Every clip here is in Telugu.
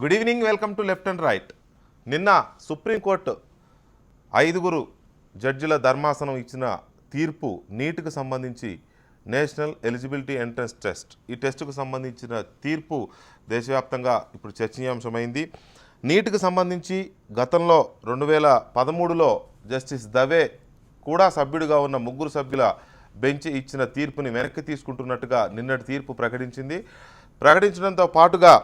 Good evening, welcome to left and right. నిన్న సుప్రీంకోర్టు 5 జడ్జిల ధర్మాసనం ఇచ్చిన తీర్పు నీట్కు సంబంధించి నేషనల్ ఎలిజిబిలిటీ ఎంట్రన్స్ టెస్ట్, ఈ టెస్టుకు సంబంధించిన తీర్పు దేశవ్యాప్తంగా ఇప్పుడు చర్చనీయాంశమైంది. నీట్కు సంబంధించి గతంలో 2013లో జస్టిస్ దవే కూడా సభ్యుడిగా ఉన్న 3 సభ్యుల బెంచ్ ఇచ్చిన తీర్పుని వెనక్కి తీసుకుంటున్నట్టుగా నిన్నటి తీర్పు ప్రకటించడంతో పాటుగా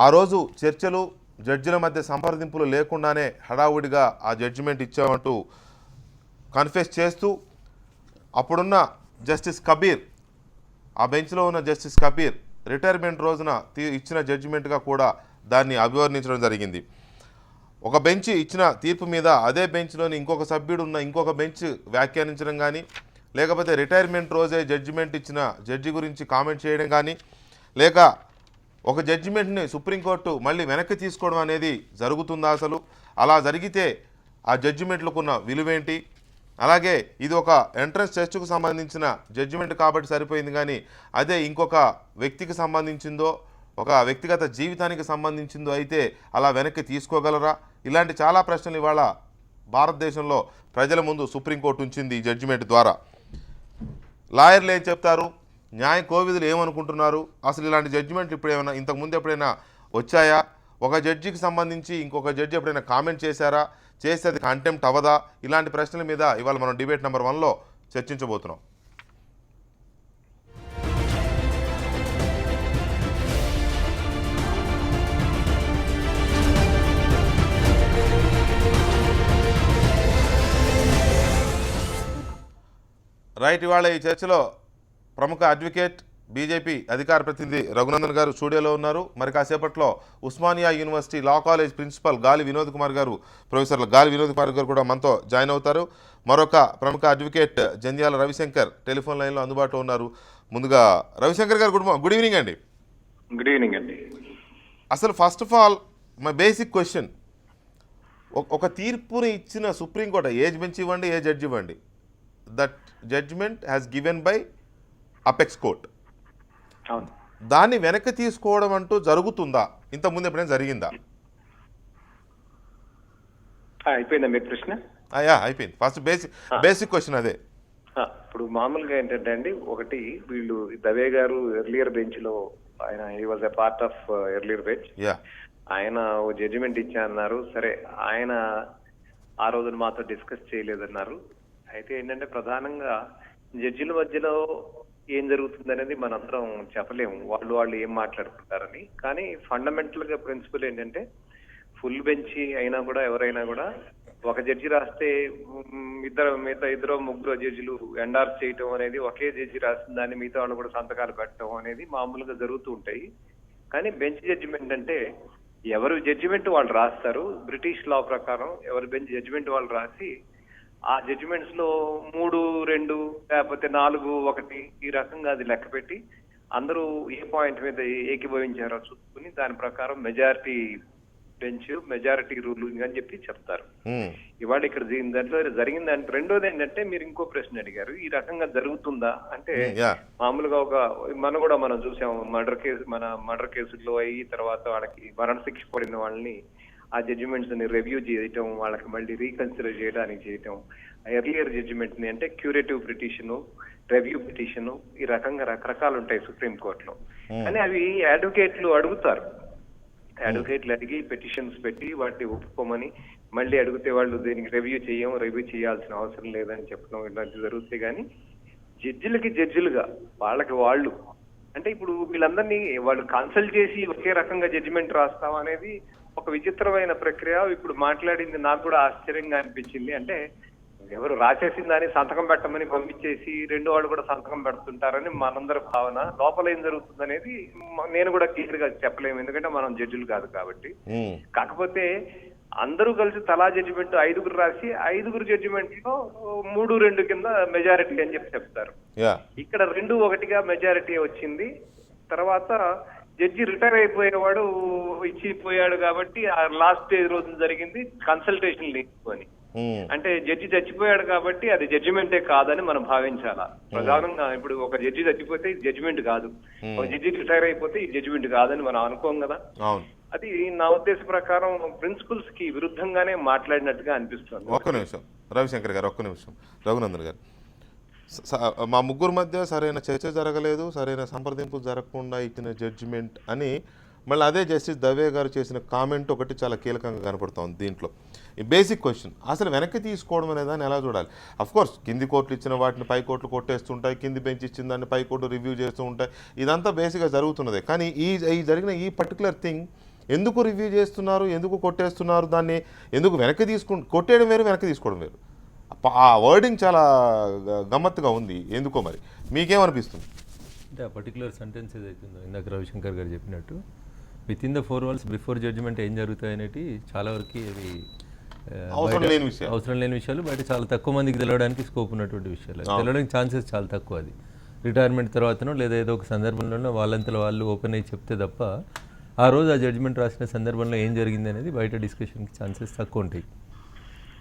ఆ రోజు చర్చలు, జడ్జిల మధ్య సంప్రదింపులు లేకుండానే హడావుడిగా ఆ జడ్జిమెంట్ ఇచ్చామంటూ కన్ఫెస్ చేస్తూ అప్పుడున్న జస్టిస్ కబీర్, ఆ బెంచ్లో ఉన్న జస్టిస్ కబీర్ రిటైర్మెంట్ రోజున ఇచ్చిన జడ్జిమెంట్గా కూడా దాన్ని అభివర్ణించడం జరిగింది. ఒక బెంచ్ ఇచ్చిన తీర్పు మీద అదే బెంచ్లోని ఇంకొక సభ్యుడు ఉన్న ఇంకొక బెంచ్ వ్యాఖ్యానించడం కానీ, లేకపోతే రిటైర్మెంట్ రోజే జడ్జిమెంట్ ఇచ్చిన జడ్జి గురించి కామెంట్ చేయడం కానీ, లేక ఒక జడ్జిమెంట్ని సుప్రీంకోర్టు మళ్ళీ వెనక్కి తీసుకోవడం అనేది జరుగుతుందా? అసలు అలా జరిగితే ఆ జడ్జిమెంట్లకు ఉన్న విలువేంటి? అలాగే ఇది ఒక ఎంట్రన్స్ టెస్టుకు సంబంధించిన జడ్జిమెంట్ కాబట్టి సరిపోయింది, కానీ అదే ఇంకొక వ్యక్తికి సంబంధించిందో, ఒక వ్యక్తిగత జీవితానికి సంబంధించిందో అయితే అలా వెనక్కి తీసుకోగలరా? ఇలాంటి చాలా ప్రశ్నలు ఇవాళ భారతదేశంలో ప్రజల ముందు సుప్రీంకోర్టు ఉంచింది ఈ జడ్జిమెంట్ ద్వారా. లాయర్లు ఏం చెప్తారు, న్యాయ కోవిదులు ఏమనుకుంటున్నారు, అసలు ఇలాంటి జడ్జిమెంట్లు ఇప్పుడు ఏమైనా ఇంతకుముందు ఎప్పుడైనా వచ్చాయా? ఒక జడ్జికి సంబంధించి ఇంకొక జడ్జి ఎప్పుడైనా కామెంట్ చేశారా? చేస్తే అది కంటెంప్ట్ అవ్వదా? ఇలాంటి ప్రశ్నల మీద ఇవాళ మనం డిబేట్ నెంబర్ 1లో చర్చించబోతున్నాం. రైట్, ఇవాళ ఈ చర్చలో ప్రముఖ అడ్వకేట్, బీజేపీ అధికార ప్రతినిధి రఘునందన్ గారు స్టూడియోలో ఉన్నారు. మరి కాసేపట్లో Osmania university law college principal Gali Vinod Kumar గారు, ప్రొఫెసర్ గాలి వినోద్ కుమార్ గారు కూడా మనతో జాయిన్ అవుతారు. మరొక ప్రముఖ అడ్వకేట్ జంధ్యాల రవిశంకర్ టెలిఫోన్ లైన్లో అందుబాటులో ఉన్నారు. ముందుగా రవిశంకర్ గారు గుడ్ ఈవినింగ్ అండి. గుడ్ ఈవినింగ్ అండి. అసలు first of all my basic question, ఒక తీర్పుని ఇచ్చిన సుప్రీంకోర్టు, ఏజ్ బెంచ్ ఇవ్వండి, ఏ జడ్జి ఇవ్వండి, that judgement has given by apex court, దాన్ని వెనక్కి తీసుకోవడం అంటూ జరుగుతుందా? ఇంతకుముందు ఎప్పుడైనా జరిగిందా? అయిపోయిందా మీ ప్రశ్న? అయిపోయింది. ఫస్ట్ బేసిక్ క్వశ్చన్ అదే. ఇప్పుడు మామూలుగా ఏంటంటే అండి, ఒకటి వీళ్ళు దవే గారు ఎర్లియర్ బెంచ్ లో ఆయన he was a part of earlier bench, ఆయన ఓ జడ్జిమెంట్ ఇచ్చా అన్నారు. సరే, ఆయన ఆ రోజున మాతో డిస్కస్ చేయలేదన్నారు. అయితే ఏంటంటే ప్రధానంగా జడ్జిల మధ్యలో ఏం జరుగుతుంది అనేది మనందరం చెప్పలేము, వాళ్ళు ఏం మాట్లాడుకుంటారని. కానీ ఫండమెంటల్ గా ప్రిన్సిపల్ ఏంటంటే, ఫుల్ బెంచ్ అయినా కూడా ఎవరైనా కూడా ఒక జడ్జి రాస్తే మిగతా 2-3 జడ్జిలు ఎండార్స్ చేయటం అనేది, ఒకే జడ్జి రాసిన దాన్ని మిగతా వాళ్ళు కూడా సంతకాలు పెట్టడం అనేది మామూలుగా జరుగుతూ ఉంటాయి. కానీ బెంచ్ జడ్జిమెంట్ అంటే ఎవరు జడ్జిమెంట్ వాళ్ళు రాస్తారు. బ్రిటిష్ లా ప్రకారం ఎవరి బెంచ్ జడ్జిమెంట్ వాళ్ళు రాసి ఆ జడ్జిమెంట్స్ లో 3-2 లేకపోతే 4-1 ఈ రకంగా అది లెక్క పెట్టి అందరూ ఏ పాయింట్ మీద ఏకీభవించారో చూసుకుని దాని ప్రకారం మెజారిటీ బెంచ్, మెజారిటీ రూలింగ్ అని చెప్పి చెప్తారు. ఇవాళ ఇక్కడ దాంట్లో జరిగిందంటే, రెండోది ఏంటంటే మీరు ఇంకో ప్రశ్న అడిగారు, ఈ రకంగా జరుగుతుందా అంటే, మామూలుగా మనం చూసాం మర్డర్ కేసుల్లో అయ్యి తర్వాత వాళ్ళకి మరణశిక్ష పడిన వాళ్ళని ఆ జడ్జిమెంట్స్ ని రివ్యూ చేయటం, వాళ్ళకి మళ్ళీ రీకన్సిడర్ చేయటం, ఎర్లియర్ జడ్జిమెంట్ ని అంటే క్యూరేటివ్ పిటిషన్, రివ్యూ పిటిషన్, ఈ రకంగా రకరకాలు ఉంటాయి సుప్రీం కోర్టులో. కానీ అవి అడ్వకేట్లు అడుగుతారు. అడ్వకేట్లు అడిగి పిటిషన్స్ పెట్టి వాటిని ఒప్పుకోమని, మళ్ళీ అడిగితే వాళ్ళు దీనికి రివ్యూ చేయాల్సిన అవసరం లేదని చెప్పడం, ఇలాంటివి జరుగుతాయి. కానీ జడ్జిలుగా వాళ్ళు అంటే ఇప్పుడు వీళ్ళందరినీ వాళ్ళు కన్సల్ట్ చేసి ఒకే రకంగా జడ్జిమెంట్ రాస్తాం అనేది ఒక విచిత్రమైన ప్రక్రియ. ఇప్పుడు మాట్లాడింది నాకు కూడా ఆశ్చర్యంగా అనిపించింది. అంటే ఎవరు రాసేసిన దాన్ని సంతకం పెట్టమని పంపించేసి రెండు వాళ్ళు కూడా సంతకం పెడుతుంటారని మనందరి భావన. లోపల ఏం జరుగుతుంది అనేది నేను కూడా క్లియర్ గా చెప్పలేము, ఎందుకంటే మనం జడ్జిలు కాదు కాబట్టి. కాకపోతే అందరూ కలిసి తలా జడ్జిమెంట్ 5 రాసి 5 జడ్జిమెంట్ లో 3-2 కింద మెజారిటీ అని చెప్పి చెప్తారు. ఇక్కడ 2-1గా మెజారిటీ వచ్చింది. తర్వాత జడ్జి రిటైర్ అయిపోయేవాడు ఇచ్చిపోయాడు కాబట్టి ఆ లాస్ట్ రోజు జరిగింది కన్సల్టేషన్ లేని. అంటే జడ్జి చచ్చిపోయాడు కాబట్టి అది జడ్జిమెంటే కాదని మనం భావించాలా. ప్రధానంగా ఇప్పుడు ఒక జడ్జి చచ్చిపోతే ఇది జడ్జిమెంట్ కాదు, ఒక జడ్జి రిటైర్ అయిపోతే ఇది జడ్జిమెంట్ కాదని మనం అనుకోం కదా. అది నా ఉద్దేశ ప్రకారం ప్రిన్సిపల్స్ కి విరుద్ధంగానే మాట్లాడినట్టుగా అనిపిస్తుంది. ఒక్క నిమిషం రవిశంకర్ గారు, ఒక్క నిమిషం రఘునందన్ గారు. మా ముగ్గురు మధ్య సరైన చర్చ జరగలేదు, సరైన సంప్రదింపులు జరగకుండా ఇచ్చిన జడ్జిమెంట్ అని మళ్ళీ అదే జస్టిస్ దవే గారు చేసిన కామెంట్ ఒకటి చాలా కీలకంగా కనపడుతోంది దీంట్లో. ఈ బేసిక్ క్వశ్చన్ అసలు వెనక్కి తీసుకోవడం అనే దాన్ని ఎలా చూడాలి? అఫ్కోర్స్ కింది కోర్టులు ఇచ్చిన వాటిని పై కోర్టులు కొట్టేస్తుంటాయి, కింది బెంచ్ ఇచ్చిన దాన్ని పై కోర్టు రివ్యూ చేస్తూ ఉంటాయి, ఇదంతా బేసిక్గా జరుగుతున్నదే. కానీ ఈ జరిగిన ఈ పర్టికులర్ థింగ్ ఎందుకు రివ్యూ చేస్తున్నారు, ఎందుకు కొట్టేస్తున్నారు, దాన్ని ఎందుకు వెనక్కి కొట్టేయడం వేరు, వెనక్కి తీసుకోవడం వేరు. ఆ వర్డింగ్ చాలా గమ్మత్తుగా ఉంది ఎందుకో. మరి మీకేమనిపిస్తుంది? అంటే ఆ పర్టికులర్ సెంటెన్స్ ఏదైతుందో ఇందాక రవిశంకర్ గారు చెప్పినట్టు within the 4 walls before judgement ఏం జరుగుతాయి అనేవి చాలా వరకు అవి అవసరం లేని విషయాలు, బయట చాలా తక్కువ మందికి తెలవడానికి స్కోప్ ఉన్నటువంటి విషయాలు, తెలవడానికి ఛాన్సెస్ చాలా తక్కువ. అది రిటైర్మెంట్ తర్వాతనో లేదా ఏదో ఒక సందర్భంలోనో వాళ్ళంతలో వాళ్ళు ఓపెన్ అయ్యి చెప్తే తప్ప ఆ రోజు ఆ జడ్జిమెంట్ రాసిన సందర్భంలో ఏం జరిగింది అనేది బయట డిస్కషన్కి ఛాన్సెస్ తక్కువ ఉంటాయి.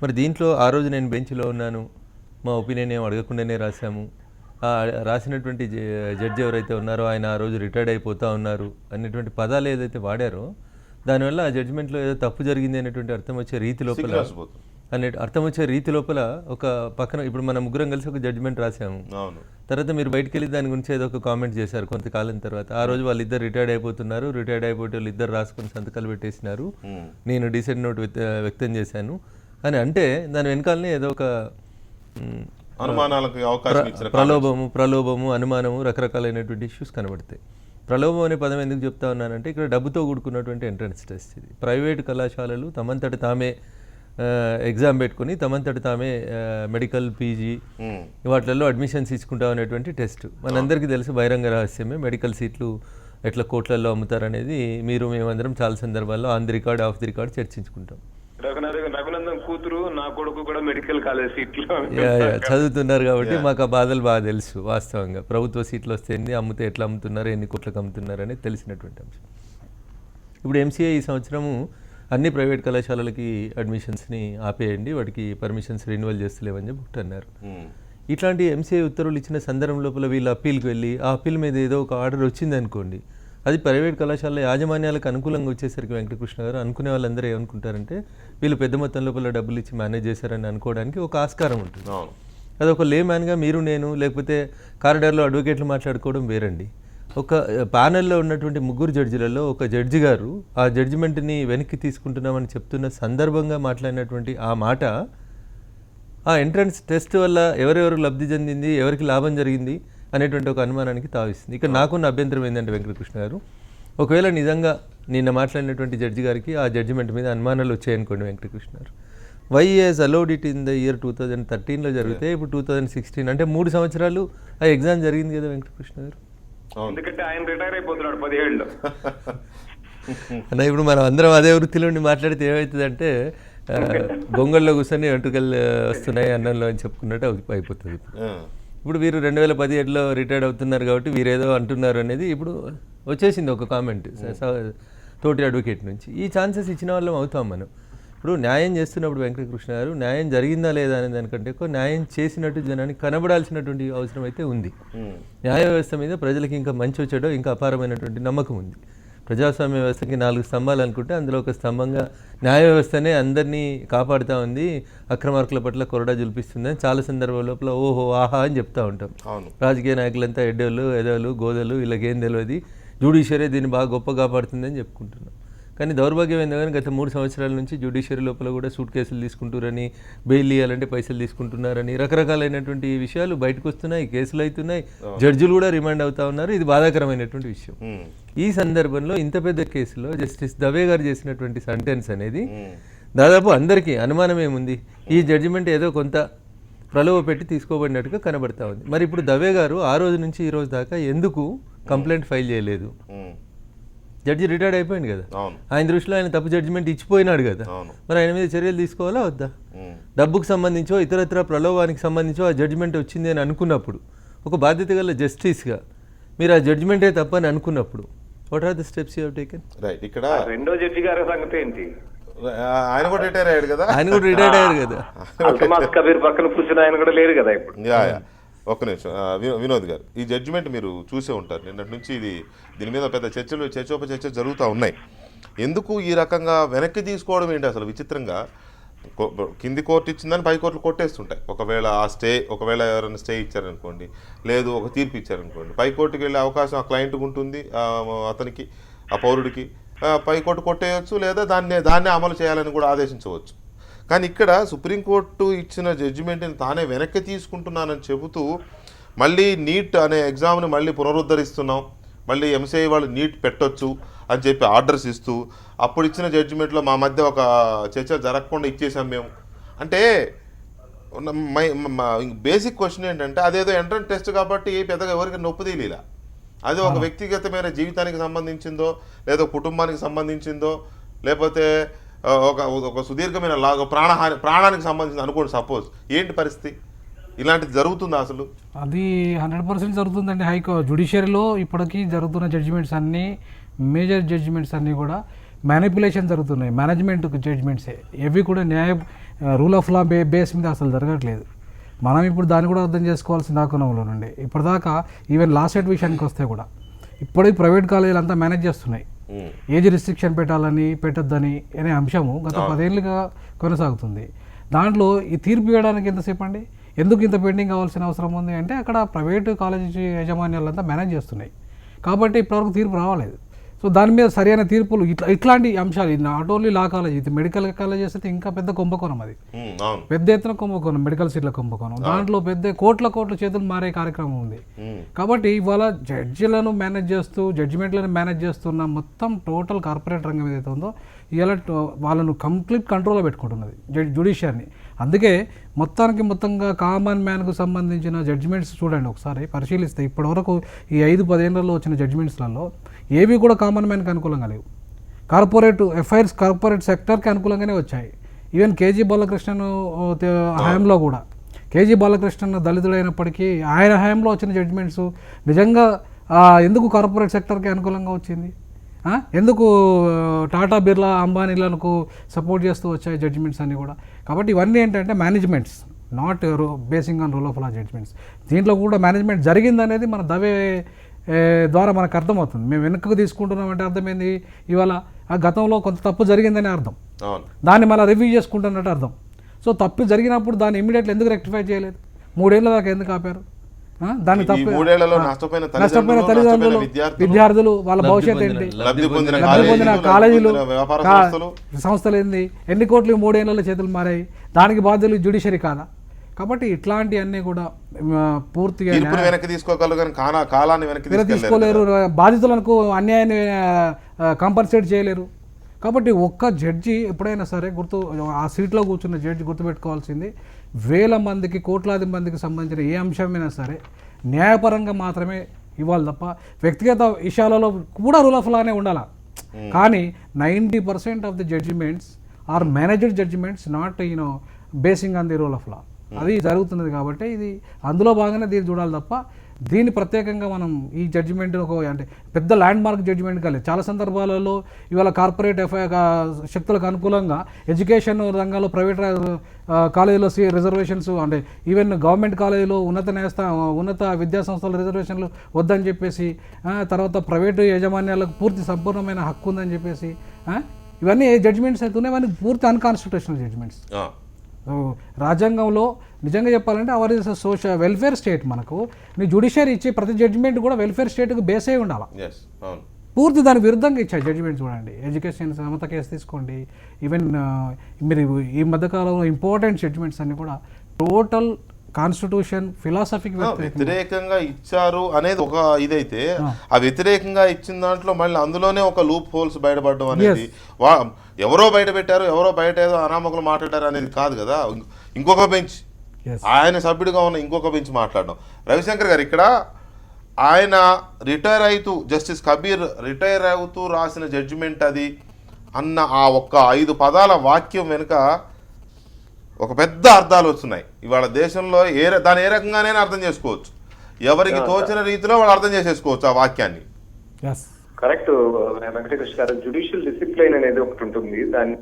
మరి దీంట్లో ఆ రోజు నేను బెంచ్లో ఉన్నాను, మా ఒపీనియన్ ఏం అడగకుండానే రాశాము, రాసినటువంటి జడ్జి ఎవరైతే ఉన్నారో ఆయన ఆ రోజు రిటైర్డ్ అయిపోతూ ఉన్నారు అనేటువంటి పదాలు ఏదైతే వాడారో దానివల్ల ఆ జడ్జిమెంట్లో ఏదో తప్పు జరిగింది అనేటువంటి అర్థం వచ్చే రీతి లోపల ఒక పక్కన ఇప్పుడు మనం ముగ్గురం కలిసి ఒక జడ్జిమెంట్ రాసాము, తర్వాత మీరు బయటకు వెళ్ళి దాని గురించి ఏదో ఒక కామెంట్ చేశారు కొంతకాలం తర్వాత. ఆ రోజు వాళ్ళిద్దరు రిటైర్డ్ అయిపోతున్నారు, రిటైర్డ్ అయిపోతే వాళ్ళు ఇద్దరు రాసుకొని సంతకాలు పెట్టేసినారు, నేను డిసెంట్ నోట్ వ్యక్తం చేశాను అని అంటే దాని వెనకాలనే ఏదో ఒక ప్రలోభము అనుమానము రకరకాలైనటువంటి ఇష్యూస్ కనబడతాయి. ప్రలోభం అనే పదం ఎందుకు చెప్తా ఉన్నానంటే ఇక్కడ డబ్బుతో కూడుకున్నటువంటి ఎంట్రన్స్ టెస్ట్ ఇది. ప్రైవేట్ కళాశాలలు తమంతటి తామే ఎగ్జామ్ పెట్టుకుని తమంతటి తామే మెడికల్ పీజీ వాటిల్లో అడ్మిషన్స్ ఇచ్చుకుంటాం అనేటువంటి టెస్ట్ మనందరికీ తెలుసు, బహిరంగ రహస్యమే. మెడికల్ సీట్లు ఎట్లా కోట్లలో అమ్ముతారనేది మీరు మేమందరం చాలా సందర్భాల్లో on the record off the record చర్చించుకుంటాం. రఘునందన్ కూతురు నా కొడుకు కూడా మెడికల్ కాలేజ్ సీట్లు చదువుతున్నారు కాబట్టి మాకు ఆ బాధలు బాగా తెలుసు. వాస్తవంగా ప్రభుత్వ సీట్లు వస్తే అమ్మితే ఎట్లా అమ్ముతున్నారు, ఎన్ని కోట్లకు అమ్ముతున్నారు అనేది తెలిసినటువంటి అంశం. ఇప్పుడు ఎంసీఏ ఈ సంవత్సరము అన్ని ప్రైవేట్ కళాశాలలకి అడ్మిషన్స్ని ఆపేయండి, వాటికి పర్మిషన్స్ రెన్యువల్ చేస్తలేవని చెప్పి అన్నారు. ఇట్లాంటి ఎంసీఏ ఉత్తర్వులు ఇచ్చిన సందర్భం లోపల వీళ్ళు అప్పీల్కి వెళ్ళి ఆ అప్పీల్ మీద ఏదో ఒక ఆర్డర్ వచ్చింది అనుకోండి, అది ప్రైవేట్ కళాశాల యాజమాన్యాలకు అనుకూలంగా వచ్చేసరికి వెంకటకృష్ణ గారు అనుకునే వాళ్ళందరూ ఏమనుకుంటారంటే వీళ్ళు పెద్ద మొత్తం లోపల డబ్బులు ఇచ్చి మేనేజ్ చేశారని అనుకోవడానికి ఒక ఆస్కారం ఉంటుంది. అది ఒక లేమ్యాన్గా మీరు నేను లేకపోతే కారిడార్లో అడ్వకేట్లు మాట్లాడుకోవడం వేరండి. ఒక ప్యానెల్లో ఉన్నటువంటి ముగ్గురు జడ్జిలలో ఒక జడ్జి గారు ఆ జడ్జిమెంట్ని వెనక్కి తీసుకుంటున్నామని చెప్తున్న సందర్భంగా మాట్లాడినటువంటి ఆ మాట ఆ ఎంట్రన్స్ టెస్ట్ వల్ల ఎవరెవరు లబ్ధి చెందింది, ఎవరికి లాభం జరిగింది అనేటువంటి ఒక అనుమానానికి తావిస్తుంది. ఇక్కడ నాకున్న అభ్యంతరం ఏంటంటే వెంకటకృష్ణ గారు, ఒకవేళ నిజంగా నిన్న మాట్లాడినటువంటి జడ్జి గారికి ఆ జడ్జిమెంట్ మీద అనుమానాలు వచ్చాయనుకోండి వెంకటకృష్ణ గారు, why he's allowed it in the year 2013లో జరిగితే ఇప్పుడు 2016 అంటే 3 సంవత్సరాలు ఆ ఎగ్జామ్ జరిగింది కదా వెంకటకృష్ణ గారు. ఎందుకంటే ఆయన రిటైర్ అయిపోతున్నాడు 17లో. అన్న ఇప్పుడు మనం అందరం అదే వృత్తిలో ఉండి మాట్లాడితే ఏమవుతుందంటే గొంగల్లో కూర్చొని వెంట్రుకలు వస్తున్నాయి అన్నంలో అని చెప్పుకున్నట్టు అయిపోతుంది. ఇప్పుడు వీరు 2017లో రిటైర్డ్ అవుతున్నారు కాబట్టి వీరేదో అంటున్నారు అనేది ఇప్పుడు వచ్చేసింది ఒక కామెంట్ తోటి అడ్వకేట్ నుంచి. ఈ ఛాన్సెస్ ఇచ్చిన వాళ్ళం అవుతాం మనం. ఇప్పుడు న్యాయం చేస్తున్నప్పుడు వెంకటకృష్ణ గారు న్యాయం జరిగిందా లేదా అనే దానికంటే ఎక్కువ న్యాయం చేసినట్టు జనానికి కనబడాల్సినటువంటి అవసరం అయితే ఉంది. న్యాయ వ్యవస్థ మీద ప్రజలకి ఇంకా మంచి వచ్చాడో ఇంకా అపారమైనటువంటి నమ్మకం ఉంది. ప్రజాస్వామ్య వ్యవస్థకి 4 స్తంభాలు అనుకుంటే అందులో ఒక స్తంభంగా న్యాయ వ్యవస్థనే అందరినీ కాపాడుతూ ఉంది, అక్రమార్కుల పట్ల కొరడా జులిపిస్తుంది అని చాలా సందర్భాల లోపల ఓహో ఆహా అని చెప్తూ ఉంటాం. రాజకీయ నాయకులంతా ఎడ్డోళ్ళు ఎదవలు గోదలు వీళ్ళకేం తెలియదు, జ్యుడిషియరీ దీన్ని బాగా గొప్ప కాపాడుతుందని చెప్పుకుంటున్నాం. కానీ దౌర్భాగ్యం ఏందో కానీ గత 3 సంవత్సరాల నుంచి జ్యుడిషియరీ లోపల కూడా సూట్ కేసులు తీసుకుంటున్నారని, బెయిల్ ఇవ్వాలంటే పైసలు తీసుకుంటున్నారని రకరకాలైనటువంటి విషయాలు బయటకు వస్తున్నాయి, కేసులు అవుతున్నాయి, జడ్జిలు కూడా రిమాండ్ అవుతా ఉన్నారు. ఇది బాధాకరమైనటువంటి విషయం. ఈ సందర్భంలో ఇంత పెద్ద కేసులో జస్టిస్ దవే గారు చేసినటువంటి సెంటెన్స్ అనేది దాదాపు అందరికీ అనుమానం ఏముంది, ఈ జడ్జిమెంట్ ఏదో కొంత ప్రలోభ పెట్టి తీసుకోబడినట్టుగా కనబడతా ఉంది. మరి ఇప్పుడు దవే గారు ఆ రోజు నుంచి ఈ రోజు దాకా ఎందుకు కంప్లైంట్ ఫైల్ చేయలేదు? జడ్జి రిటైర్డ్ అయిపోయింది కదా, ఆయన దృష్టిలో ఆయన తప్పు జడ్జిమెంట్ ఇచ్చిపోయినాడు కదా, మరి ఆయన మీద చర్యలు తీసుకోవాలా వద్దా? డబ్బుకు సంబంధించో ఇతరత్ర ప్రలోభానికి సంబంధించో ఆ జడ్జిమెంట్ వచ్చింది అని అనుకున్నప్పుడు ఒక బాధ్యత గల జస్టిస్గా మీరు ఆ జడ్జిమెంటే తప్పని అనుకున్నప్పుడు what are the steps you have taken? Right. ఇక్కడ రెండో జడ్జి గారి సంగతి ఏంటి? ఆయన కూడా రిటైర్ అయ్యాడు కదా, అల్తమాస్ కబీర్ పక్కన కూర్చుని ఆయన కూడా లేరు కదా ఇప్పుడు. ఒక్క నిమిషం వినోద్ గారు, ఈ జడ్జిమెంట్ మీరు చూసే ఉంటారు. నిన్నటి నుంచి దీని మీద పెద్ద చర్చోపచర్చలు జరుగుతూ ఉన్నాయి. ఎందుకు ఈ రకంగా వెనక్కి తీసుకోవడం ఏంటి అసలు విచిత్రంగా? కింది కోర్టు ఇచ్చిందని పై కోర్టులు కొట్టేస్తుంటాయి. ఒకవేళ ఒకవేళ ఎవరైనా స్టే ఇచ్చారనుకోండి, లేదు ఒక తీర్పు ఇచ్చారనుకోండి, పై కోర్టుకి వెళ్ళే అవకాశం ఆ క్లయింట్కి ఉంటుంది, అతనికి ఆ పౌరుడికి. పై కోర్టు కొట్టేయచ్చు, లేదా దాన్నే అమలు చేయాలని కూడా ఆదేశించవచ్చు. కానీ ఇక్కడ సుప్రీంకోర్టు ఇచ్చిన జడ్జిమెంట్ని తానే వెనక్కి తీసుకుంటున్నానని చెబుతూ మళ్ళీ నీట్ అనే ఎగ్జామ్ని మళ్ళీ పునరుద్ధరిస్తున్నాం, మళ్ళీ ఎంసీఐ వాళ్ళు నీట్ పెట్టొచ్చు అని చెప్పి ఆర్డర్స్ ఇస్తూ అప్పుడు ఇచ్చిన జడ్జిమెంట్లో మా మధ్య ఒక చర్చ జరగకుండా ఇచ్చేసాం మేము అంటే. బేసిక్ క్వశ్చన్ ఏంటంటే అదేదో ఎంట్రన్స్ టెస్ట్ కాబట్టి పెద్దగా ఎవరికి నొప్పి తెలియలా. అది ఒక వ్యక్తిగతమైన జీవితానికి సంబంధించిందో, లేదా కుటుంబానికి సంబంధించిందో, లేకపోతే ఒక సుదీర్ఘమైన ప్రాణానికి సంబంధించింది అనుకోండి. సపోజ్ ఏంటి పరిస్థితి? ఇలాంటిది జరుగుతుందా అసలు? అది 100% జరుగుతుందండి. జ్యుడిషియరీలో ఇప్పటికీ జరుగుతున్న జడ్జిమెంట్స్ అన్నీ, మేజర్ జడ్జిమెంట్స్ అన్నీ కూడా మ్యానిపులేషన్ జరుగుతున్నాయి. మేనేజ్మెంట్ జడ్జిమెంట్సే ఇవి కూడా రూల్ ఆఫ్ లా బేస్ మీద అసలు జరగట్లేదు. మనం ఇప్పుడు దాన్ని కూడా అర్థం చేసుకోవాల్సిన కోణంలో నుండి ఇప్పటిదాకా ఈవెన్ లా సెట్ విషయానికి వస్తే కూడా ఇప్పటికీ ప్రైవేట్ కాలేజీలు అంతా మేనేజ్ చేస్తున్నాయి. ఏజ్ రిస్ట్రిక్షన్ పెట్టాలని పెట్టొద్దని అనే అంశము గత 10 ఏళ్ళుగా కొనసాగుతుంది. దాంట్లో ఈ తీర్పు ఇవ్వడానికి ఎంతసేపు అండి? ఎందుకు ఇంత పెండింగ్ కావాల్సిన అవసరం ఉంది అంటే అక్కడ ప్రైవేటు కాలేజీ యాజమాన్యాలంతా మేనేజ్ చేస్తున్నాయి కాబట్టి ఇప్పటివరకు తీర్పు రావలేదు. సో దాని మీద సరైన తీర్పులు ఇట్లాంటి అంశాలు, నాట్ ఓన్లీ లా కాలేజ్, ఇది మెడికల్ కాలేజెస్ అయితే ఇంకా పెద్ద కుంభకోణం. అది పెద్ద ఎత్తున కుంభకోణం, మెడికల్ సీట్ల కుంభకోణం. దాంట్లో పెద్ద కోట్ల చేతులు మారే కార్యక్రమం ఉంది. కాబట్టి ఇవాళ జడ్జిలను మేనేజ్ చేస్తూ, జడ్జిమెంట్లను మేనేజ్ చేస్తున్న మొత్తం టోటల్ కార్పొరేట్ రంగం ఏదైతే ఉందో ఇవాళ వాళ్ళను కంప్లీట్ కంట్రోల్లో పెట్టుకుంటున్నది జ్యుడిషియర్ని. అందుకే మొత్తంగా కామన్ మ్యాన్కు సంబంధించిన జడ్జిమెంట్స్ చూడండి, ఒకసారి పరిశీలిస్తే ఇప్పటివరకు ఈ 5-10 ఏళ్లలో వచ్చిన జడ్జిమెంట్స్లలో ఏవి కూడా కామన్ మ్యాన్కి అనుకూలంగా లేవు. కార్పొరేట్ సెక్టర్కి అనుకూలంగానే వచ్చాయి. ఈవెన్ కేజీ బాలకృష్ణన్ హయాంలో కూడా, కేజీ బాలకృష్ణన్ దళితుడైనప్పటికీ ఆయన హయాంలో వచ్చిన జడ్జిమెంట్స్ నిజంగా ఎందుకు కార్పొరేట్ సెక్టర్కి అనుకూలంగా వచ్చింది? ఎందుకు టాటా బిర్లా అంబానీలకు సపోర్ట్ చేస్తూ వచ్చాయి జడ్జిమెంట్స్ అన్నీ కూడా? కాబట్టి ఇవన్నీ ఏంటంటే managements, not basing on rule of law judgements. దీంట్లో కూడా మేనేజ్మెంట్ జరిగిందనేది మన దవే ద్వారా మనకు అర్థమవుతుంది. మేము వెనుకకు తీసుకుంటున్నామంటే అర్థమైంది ఇవాళ ఆ గతంలో కొంత తప్పు జరిగిందని అర్థం, దాన్ని మళ్ళీ రివ్యూ చేసుకుంటున్నట్టు అర్థం. సో తప్పు జరిగినప్పుడు దాన్ని ఇమీడియట్లీ ఎందుకు రెక్టిఫై చేయలేదు? 3 ఏళ్ళ దాకా ఎందుకు ఆపారు? దాన్ని తప్పు నష్టపోయిన తల్లిదండ్రులు, విద్యార్థులు, వాళ్ళ భవిష్యత్తు ఏంటి, లబ్ధి పొందిన కాలేజీలు, సంస్థలు ఏంది, ఎన్ని కోట్లు 3 ఏళ్లలో చేతులు మారాయి, దానికి బాధ్యులు జ్యుడిషియరీ కాదా? కాబట్టి ఇట్లాంటివన్నీ కూడా పూర్తిగా వెనక్కి తీసుకోలేరు, బాధితులకు అన్యాయాన్ని కాంపన్సేట్ చేయలేరు. కాబట్టి ఒక్క జడ్జి ఎప్పుడైనా సరే ఆ సీట్లో కూర్చున్న జడ్జి గుర్తుపెట్టుకోవాల్సింది, వేల మందికి, కోట్లాది మందికి సంబంధించిన ఏ అంశమైనా సరే న్యాయపరంగా మాత్రమే ఇవ్వాలి తప్ప వ్యక్తిగత విషయాలలో కూడా రూల్ ఆఫ్ లానే ఉండాలి. కానీ 90% of the judgements are managed judgements, not basing on the rule of law. అది జరుగుతున్నది కాబట్టి ఇది అందులో భాగంగానే దీన్ని చూడాలి తప్ప దీన్ని ప్రత్యేకంగా మనం ఈ జడ్జిమెంట్ అంటే పెద్ద ల్యాండ్ మార్క్ జడ్జిమెంట్ కాలేదు. చాలా సందర్భాలలో ఇవాళ కార్పొరేట్ శక్తులకు అనుకూలంగా ఎడ్యుకేషన్ రంగంలో ప్రైవేట్ కాలేజీలో రిజర్వేషన్స్, అంటే ఈవెన్ గవర్నమెంట్ కాలేజీలో ఉన్నత విద్యా సంస్థల రిజర్వేషన్లు వద్దని చెప్పేసి, తర్వాత ప్రైవేటు యాజమాన్యాలకు పూర్తి సంపూర్ణమైన హక్కు ఉందని చెప్పేసి ఇవన్నీ జడ్జిమెంట్స్ అయితే ఉన్నాయి. ఇవన్నీ పూర్తి అన్కాన్స్టిట్యూషనల్ జడ్జిమెంట్స్. రాజ్యాంగంలో నిజంగా చెప్పాలంటే our is social welfare state. మనకు నీ జ్యుడిషియరీ ఇచ్చే ప్రతి జడ్జిమెంట్ కూడా వెల్ఫేర్ స్టేట్కి బేస్ అయి ఉండాలి. పూర్తి దానికి విరుద్ధంగా ఇచ్చాయి జడ్జిమెంట్. చూడండి, ఎడ్యుకేషన్ సమత కేసు తీసుకోండి, ఈవెన్ మీరు ఈ మధ్యకాలంలో ఇంపార్టెంట్ జడ్జిమెంట్స్ అన్ని కూడా టోటల్ కాన్స్టిట్యూషన్ ఫిలాసఫీకి వ్యతిరేకంగా ఇచ్చారు అనేది ఒక ఇదైతే, ఆ వ్యతిరేకంగా ఇచ్చిన దాంట్లో మళ్ళీ అందులోనే ఒక లూప్ హోల్స్ బయటపడడం అనేది, ఎవరో బయట పెట్టారు, ఎవరో బయట ఏదో అనామకులు మాట్లాడారు అనేది కాదు కదా. ఇంకొక బెంచ్, ఆయన సభ్యుడిగా ఉన్న ఇంకొక బెంచ్ మాట్లాడడం. రవిశంకర్ గారు, ఇక్కడ ఆయన రిటైర్ అవుతూ, జస్టిస్ కబీర్ రిటైర్ అవుతూ రాసిన జడ్జిమెంట్ అది అన్న ఆ ఒక్క 5 పదాల వాక్యం వెనుక ఒక పెద్ద అర్థాలు వస్తున్నాయి. ఇవాళ దేశంలో దాన్ని ఏ రకంగానైనా అర్థం చేసుకోవచ్చు, ఎవరికి తోచిన రీతిలో వాళ్ళు అర్థం చేసేసుకోవచ్చు ఆ వాక్యాన్ని. కరెక్ట్ వెంకటకృష్ణ గారు, జ్యుడిషియల్ డిసిప్లైన్ అనేది ఒకటి ఉంటుంది, దాన్ని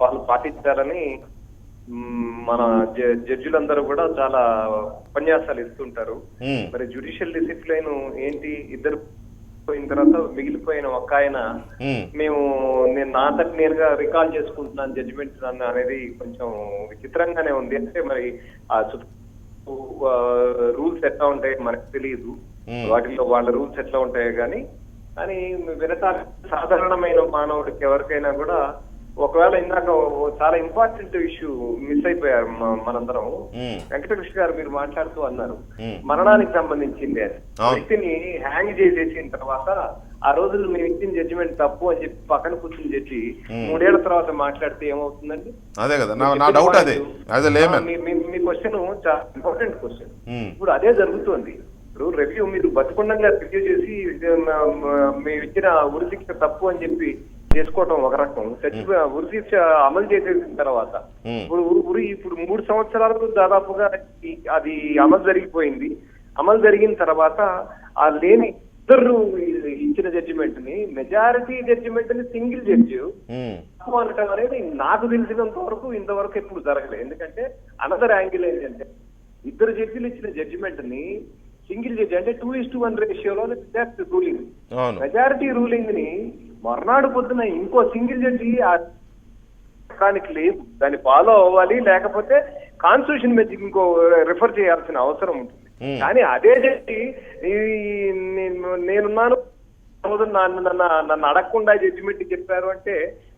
వాళ్ళు పాటించాలని మన జడ్జిలందరూ కూడా చాలా ఉపన్యాసాలు ఇస్తుంటారు. మరి జ్యుడిషియల్ డిసిప్లైన్ ఏంటి? ఇద్దరు పోయిన తర్వాత మిగిలిపోయిన ఒక ఆయన నేను నా అంతటి నేరుగా రికాల్ చేసుకుంటున్నాను జడ్జిమెంట్ అనేది కొంచెం విచిత్రంగానే ఉంది. అంటే మరి ఆ రూల్స్ ఎట్లా ఉంటాయి మనకు తెలియదు, వాటిల్లో వాళ్ళ రూల్స్ ఎట్లా ఉంటాయో కానీ సాధారణమైన మానవుడికి ఎవరికైనా కూడా ఒకవేళ ఇందాక చాలా ఇంపార్టెంట్ ఇష్యూ మిస్ అయిపోయారు మనందరం. వెంకటకృష్ణ గారు మీరు మాట్లాడుతూ అన్నారు మరణానికి సంబంధించింది వ్యక్తిని హ్యాంగ్ చేసేసిన తర్వాత ఆ రోజులు మేము ఇచ్చిన జడ్జిమెంట్ తప్పు అని చెప్పి పక్కన కూర్చుని చెప్పి 3 ఏళ్ల తర్వాత మాట్లాడితే ఏమవుతుందండి? అదే కదా నా డౌట్. అదే మీ క్వశ్చన్ చాలా ఇంపార్టెంట్ క్వశ్చన్. ఇప్పుడు అదే జరుగుతోంది. ఇప్పుడు రివ్యూ మీరు బతుకుండంగా రివ్యూ చేసి మేము ఇచ్చిన ఉరి శిక్ష తప్పు అని చెప్పి చేసుకోవటం ఒక రకం, ఉరి శిక్ష అమలు చేసేసిన తర్వాత ఇప్పుడు 3 సంవత్సరాలకు దాదాపుగా అది అమలు జరిగిపోయింది. అమలు జరిగిన తర్వాత ఆ లేని ఇద్దరు ఇచ్చిన జడ్జిమెంట్ ని మెజారిటీ జడ్జిమెంట్ ని సింగిల్ జడ్జి అనటం అనేది నాకు తెలిసినంత వరకు ఇంతవరకు ఎప్పుడు జరగలేదు. ఎందుకంటే అనదర్ యాంగిల్ ఏంటంటే 2 జడ్జిలు ఇచ్చిన జడ్జిమెంట్ ని సింగిల్ జడ్జి అంటే 2:1 రేషియోలో రూలింగ్, మెజారిటీ రూలింగ్ ని మర్నాడు పొద్దున ఇంకో సింగిల్ జడ్జి దానికి లేదు, దాన్ని ఫాలో అవ్వాలి, లేకపోతే కాన్స్టిట్యూషన్ మీద ఇంకో రిఫర్ చేయాల్సిన అవసరం ఉంటుంది. కానీ అదే జడ్జి నేనున్నాను నన్ను అడగకుండా జడ్జిమెంట్ చెప్పారు అంటే,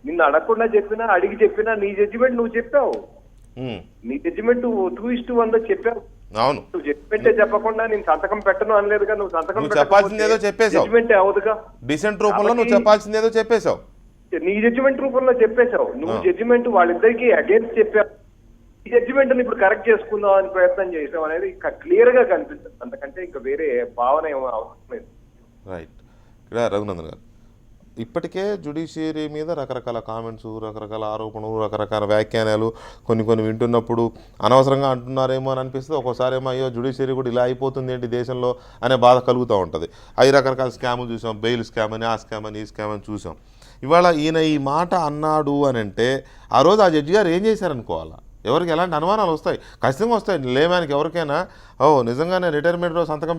నిన్ను అడగకుండా చెప్పినా అడిగి చెప్పినా నీ జడ్జిమెంట్ నువ్వు చెప్పావు, నీ జడ్జిమెంట్ 2:1 చెప్పావు. అవును, నువ్వు జడ్జిమెంటే చెప్పకుండా నేను సంతకం పెట్టను అనలేదుగా. నువ్వు సంతకం చెప్పాల్సిందేదో చెప్పేసావు, జడ్జిమెంట్ అవదుగా. డిసెంట్ రూపంలో నువ్వు చెప్పాల్సిందేదో చెప్పేశావు, నీ జడ్జిమెంట్ రూపంలో చెప్పేశావు. నువ్వు జడ్జిమెంట్ వాళ్ళిద్దరికి అగేన్స్ట్ చెప్పావు. ఈ జడ్జిమెంట్ ని ఇప్పుడు కరెక్ట్ చేసుకుందాం అని ప్రయత్నం చేసాం అనేది క్లియర్ గా కనిపిస్తుంది. అంతకంటే ఇంకా వేరే భావన ఏమో అవసరం లేదు. రైట్. ఇక్కడ రఘునందన్ గారు, ఇప్పటికే జ్యుడిషియరీ మీద రకరకాల కామెంట్స్, రకరకాల ఆరోపణలు, రకరకాల వ్యాఖ్యానాలు కొన్ని వింటున్నప్పుడు అనవసరంగా అంటున్నారేమో అని అనిపిస్తుంది. ఒక్కోసారి ఏమో అయ్యో జ్యుడిషియరీ కూడా ఇలా అయిపోతుంది ఏంటి దేశంలో అనే బాధ కలుగుతూ ఉంటుంది. అవి రకరకాల స్కాములు చూసాం, బెయిల్ స్కామ్ అని, ఆ స్కామ్ అని, ఈ స్కామ్ అని చూసాం. ఇవాళ ఈయన ఈ మాట అన్నాడు అని అంటే ఆ రోజు ఆ జడ్జి గారు ఏం చేశారనుకోవాలా? ఎవరికి ఎలాంటి అనుమానాలు వస్తాయి, ఖచ్చితంగా వస్తాయి. లేమానికి ఎవరికైనా నిజంగానే రిటైర్మెంట్ రోజు సంతకం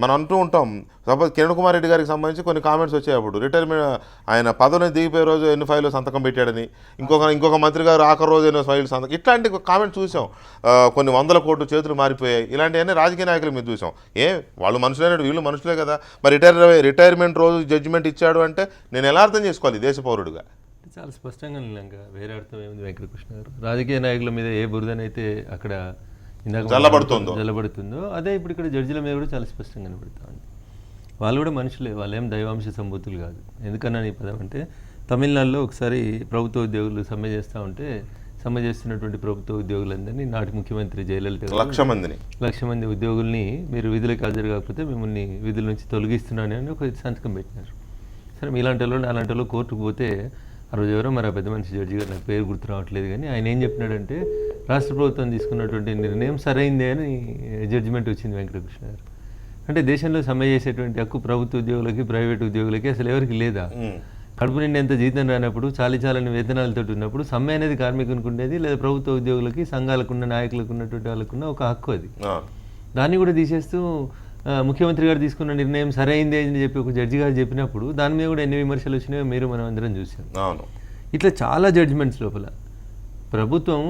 మనం అంటూ ఉంటాం. సపోజ్ కిరణ్ కుమార్ రెడ్డి గారికి సంబంధించి కొన్ని కామెంట్స్ వచ్చాయి. అప్పుడు రిటైర్మెంట్ ఆయన పదవిని దిగిపోయే రోజు ఎన్ని ఫైల్లో సంతకం పెట్టాడని, ఇంకొక మంత్రి గారు ఆఖరి రోజు ఎన్నో ఫైల్ సంతకం, ఇట్లాంటి కామెంట్స్ చూసాం. కొన్ని 100 కోట్లు చేతులు మారిపోయాయి. ఇలాంటివన్నీ రాజకీయ నాయకులు మీరు చూసాం. వాళ్ళు మనుషులైన వీళ్ళు మనుషులే కదా. మరి రిటైర్మెంట్ రోజు జడ్జిమెంట్ ఇచ్చాడు అంటే నేను ఎలా అర్థం చేసుకోవాలి దేశ పౌరుడిగా? చాలా స్పష్టంగా ఇంకా వేరే అర్థం ఏముంది వెంకటకృష్ణ గారు? రాజకీయ నాయకుల మీద ఏ బురదనైతే అక్కడ ఇందాక జల్లబడుతుందో అదే ఇప్పుడు ఇక్కడ జడ్జిల మీద కూడా చాలా స్పష్టంగా కనబడుతూ ఉంది. వాళ్ళు కూడా మనుషులే, వాళ్ళు ఏం దైవాంశ సంభూతులు కాదు. ఎందుకన్నా ఈ పదం అంటే, తమిళనాడులో ఒకసారి ప్రభుత్వ ఉద్యోగులు సమ్మె చేస్తూ ఉంటే సమ్మె చేస్తున్నటువంటి ప్రభుత్వ ఉద్యోగులందరినీ నాటి ముఖ్యమంత్రి జయలలిత 1,00,000 మంది ఉద్యోగుల్ని మీరు విధులకు హాజరు కాకపోతే మిమ్మల్ని విధుల నుంచి తొలగిస్తున్నాను అని ఒక సంతకం పెట్టినారు. సరే, మీలాంటి వాళ్ళు అలాంటి వాళ్ళు కోర్టుకు పోతే ఆ రోజు ఎవరో మరి ఆ పెద్ద మనిషి జడ్జి గారు, నాకు పేరు గుర్తు రావట్లేదు, కానీ ఆయన ఏం చెప్పినాడంటే రాష్ట్ర ప్రభుత్వం తీసుకున్నటువంటి నిర్ణయం సరైందే అని జడ్జిమెంట్ వచ్చింది వెంకటకృష్ణ గారు. అంటే దేశంలో సమ్మె చేసేటువంటి హక్కు ప్రభుత్వ ఉద్యోగులకి, ప్రైవేట్ ఉద్యోగులకి అసలు ఎవరికి లేదా? కడుపు నిండి ఎంత జీతం రానప్పుడు, చాలని వేతనాలతో ఉన్నప్పుడు సమ్మె అనేది కార్మికునికి ఉండేది, లేదా ప్రభుత్వ ఉద్యోగులకి, సంఘాలకున్న, నాయకులకు ఉన్నటువంటి వాళ్ళకున్న ఒక హక్కు అది. దాన్ని కూడా తీసేస్తూ ముఖ్యమంత్రి గారు తీసుకున్న నిర్ణయం సరైందే అని చెప్పి ఒక జడ్జి గారు చెప్పినప్పుడు దాని మీద కూడా ఎన్ని విమర్శలు వచ్చినాయో మీరు మనం అందరం చూసాం. ఇట్లా చాలా జడ్జిమెంట్స్ లోపల ప్రభుత్వం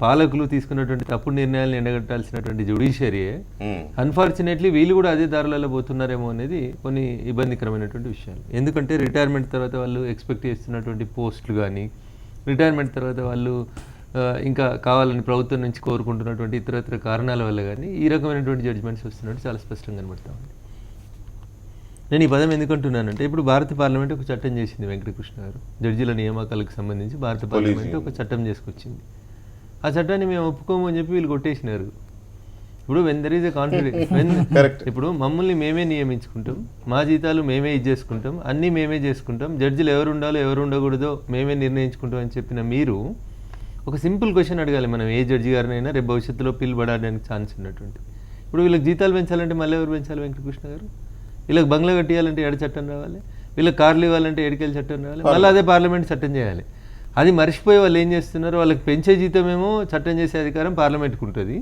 పాలకులు తీసుకున్నటువంటి తప్పుడు నిర్ణయాలను ఎండగట్టాల్సినటువంటి జ్యుడిషియరీయే అన్ఫార్చునేట్లీ వీళ్ళు కూడా అదే దారులలో పోతున్నారేమో అనేది కొన్ని ఇబ్బందికరమైనటువంటి విషయాలు. ఎందుకంటే రిటైర్మెంట్ తర్వాత వాళ్ళు ఎక్స్పెక్ట్ చేస్తున్నటువంటి పోస్టులు కానీ, రిటైర్మెంట్ తర్వాత వాళ్ళు ఇంకా కావాలని ప్రభుత్వం నుంచి కోరుకుంటున్నటువంటి ఇతరత్ర కారణాల వల్ల కానీ ఈ రకమైనటువంటి జడ్జిమెంట్స్ వస్తున్నట్టు చాలా స్పష్టంగా కనబడతా ఉంది. నేను ఈ పదం ఎందుకంటున్నానంటే, ఇప్పుడు భారత పార్లమెంట్ ఒక చట్టం చేసింది వెంకటకృష్ణ గారు, జడ్జిల నియామకాలకు సంబంధించి భారత పార్లమెంట్ ఒక చట్టం చేసుకొచ్చింది. ఆ చట్టాన్ని మేము ఒప్పుకోము అని చెప్పి వీళ్ళు కొట్టేసినారు. ఇప్పుడు when there is a confidence, ఇప్పుడు మమ్మల్ని మేమే నియమించుకుంటాం, మా జీతాలు మేమే ఇచ్చేసుకుంటాం, అన్నీ మేమే చేసుకుంటాం, జడ్జిలు ఎవరు ఉండాలో ఎవరు ఉండకూడదో మేమే నిర్ణయించుకుంటాం అని చెప్పిన మీరు ఒక సింపుల్ క్వశ్చన్ అడగాలి. మనం ఏ జడ్జి గారినైనా రేపు భవిష్యత్తులో పిలువడానికి ఛాన్స్ ఉన్నటువంటి. ఇప్పుడు వీళ్ళకి జీతాలు పెంచాలంటే మళ్ళీ ఎవరు పెంచాలి వెంకటకృష్ణ గారు? వీళ్ళకి బంగ్లా కట్టియాలంటే ఏడు చట్టం రావాలి, వీళ్ళకి కార్లు ఇవ్వాలంటే ఏడుకెళ్ళి చట్టం రావాలి, మళ్ళీ అదే పార్లమెంట్ చట్టం చేయాలి. అది మర్చిపోయి వాళ్ళు ఏం చేస్తున్నారు, వాళ్ళకి పెంచే జీతమేమో చట్టం చేసే అధికారం పార్లమెంట్కి ఉంటుంది,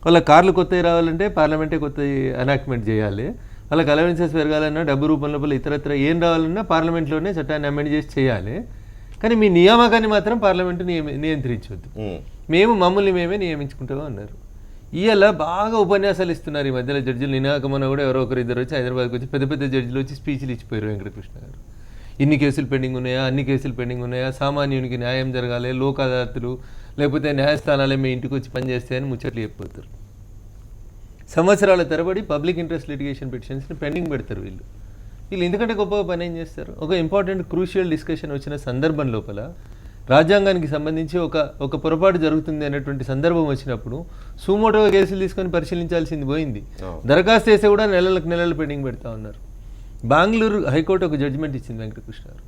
వాళ్ళ కార్లు కొత్తవి రావాలంటే పార్లమెంటే కొత్త ఎనాక్ట్మెంట్ చేయాలి, వాళ్ళకి అలవెన్సెస్ పెరగాలన్నా డబ్బు రూపం లోపల ఇతరత్ర ఏం రావాలన్నా పార్లమెంట్లోనే చట్టాన్ని అమెండ్ చేసి చేయాలి. కానీ మీ నియామకాన్ని మాత్రం పార్లమెంటు నియంత్రించవద్దు, మమ్మల్ని మేమే నియమించుకుంటామో అన్నారు. ఇవాళ బాగా ఉపన్యాసాలు ఇస్తున్నారు ఈ మధ్యలో జడ్జిలు. నినాకమన్న కూడా ఎవరో ఒకరు ఇద్దరు వచ్చి హైదరాబాద్కి వచ్చి పెద్ద పెద్ద జడ్జిలు వచ్చి స్పీచ్లు ఇచ్చిపోయారు. వెంకటకృష్ణ గారు ఇన్ని కేసులు పెండింగ్ ఉన్నాయా, అన్ని కేసులు పెండింగ్ ఉన్నాయా, సామాన్యునికి న్యాయం జరగాలి, లోక్ అదాలతులు లేకపోతే న్యాయస్థానాలే మీ ఇంటికి వచ్చి పనిచేస్తాయని ముచ్చట్లు చెప్పిపోతారు. సంవత్సరాల తరబడి పబ్లిక్ ఇంట్రెస్ట్ లిటిగేషన్ పిటిషన్స్ని పెండింగ్ పెడతారు వీళ్ళు. ఎందుకంటే గొప్పగా పని ఏం చేస్తారు? ఒక ఇంపార్టెంట్ క్రూషియల్ డిస్కషన్ వచ్చిన సందర్భం లోపల రాజ్యాంగానికి సంబంధించి ఒక పొరపాటు జరుగుతుంది అనేటువంటి సందర్భం వచ్చినప్పుడు సుమోటోగా కేసులు తీసుకొని పరిశీలించాల్సింది పోయింది. దరఖాస్తు చేస్తే కూడా నెలలు పెండింగ్ పెడతా ఉన్నారు. బెంగళూరు హైకోర్టు ఒక జడ్జిమెంట్ ఇచ్చింది వెంకటకృష్ణ గారు.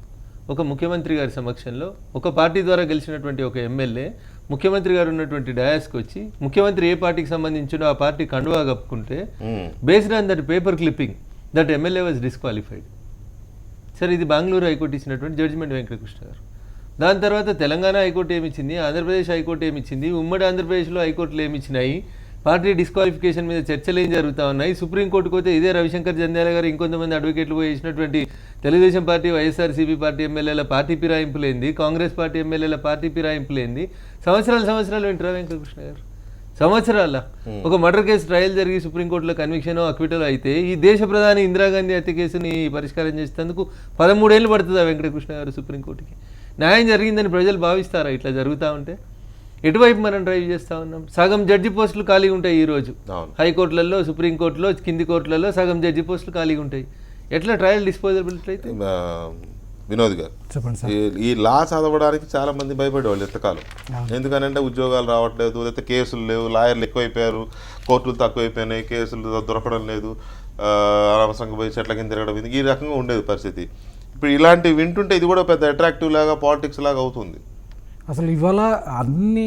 ఒక ముఖ్యమంత్రి గారి సమక్షంలో ఒక పార్టీ ద్వారా గెలిచినటువంటి ఒక ఎమ్మెల్యే ముఖ్యమంత్రి గారు ఉన్నటువంటి డయాస్కి వచ్చి ముఖ్యమంత్రి ఏ పార్టీకి సంబంధించినో ఆ పార్టీ కండువా కప్పుకుంటే based on that paper clipping that MLA was disqualified. సరే, ఇది బెంగళూరు హైకోర్టు ఇచ్చినటువంటి జడ్జిమెంట్ వెంకటకృష్ణ గారు. దాని తర్వాత తెలంగాణ హైకోర్టు ఏమిచ్చింది, ఆంధ్రప్రదేశ్ హైకోర్టు ఏమిచ్చింది, ఉమ్మడి ఆంధ్రప్రదేశ్లో హైకోర్టులు ఏమిచ్చినాయి, పార్టీ డిస్క్వాలిఫికేషన్ మీద చర్చలు ఏం జరుగుతూ ఉన్నాయి. సుప్రీంకోర్టుకు పోతే ఇదే రవిశంకర్ జంధ్యాల గారు ఇంకొంతమంది అడ్వకేట్లు పోయి చేసినటువంటి తెలుగుదేశం పార్టీ వైఎస్ఆర్సీపీ పార్టీ ఎమ్మెల్యేల పార్టీ ఫిరాయింపులేంది, కాంగ్రెస్ పార్టీ ఎమ్మెల్యేల పార్టీ ఫిరాయింపులేంది. సంవత్సరాలు వింటారా వెంకటకృష్ణ గారు? సంవత్సరాల ఒక మర్డర్ కేసు ట్రయల్ జరిగి సుప్రీంకోర్టులో కన్విక్షన్ అక్విటల్ అయితే ఈ దేశ ప్రధాని ఇందిరాగాంధీ హత్య కేసుని పరిష్కారం చేసేందుకు 13 ఏళ్ళు పడుతుందా వెంకటకృష్ణ గారు సుప్రీంకోర్టుకి? న్యాయం జరిగిందని ప్రజలు భావిస్తారా ఇట్లా జరుగుతూ ఉంటే? ఎటువైపు మనం డ్రైవ్ చేస్తూ ఉన్నాం? సగం జడ్జి పోస్టులు ఖాళీగా ఉంటాయి ఈరోజు హైకోర్టులలో, సుప్రీంకోర్టులో, కింది కోర్టులలో సగం జడ్జి పోస్టులు ఖాళీగా ఉంటాయి. ఎట్లా ట్రయల్ డిస్పోజబిలిటీ అయితే? వినోద్ గారు, ఈ లా చదవడానికి చాలా మంది భయపడేవాళ్ళు ఎంతకాలం. ఎందుకనంటే ఉద్యోగాలు రావట్లేదు, లేకపోతే కేసులు లేవు, లాయర్లు ఎక్కువైపోయారు, కోర్టులు తక్కువైపోయినాయి, కేసులు దొరకడం లేదు, అనవసరంగా పోయి చెట్ల కింద తిరగడం, ఈ రకంగా ఉండేది పరిస్థితి. ఇప్పుడు ఇలాంటివి వింటుంటే ఇది కూడా పెద్ద అట్రాక్టివ్ లాగా పాలిటిక్స్ లాగా అవుతుంది. అసలు ఇవాళ అన్ని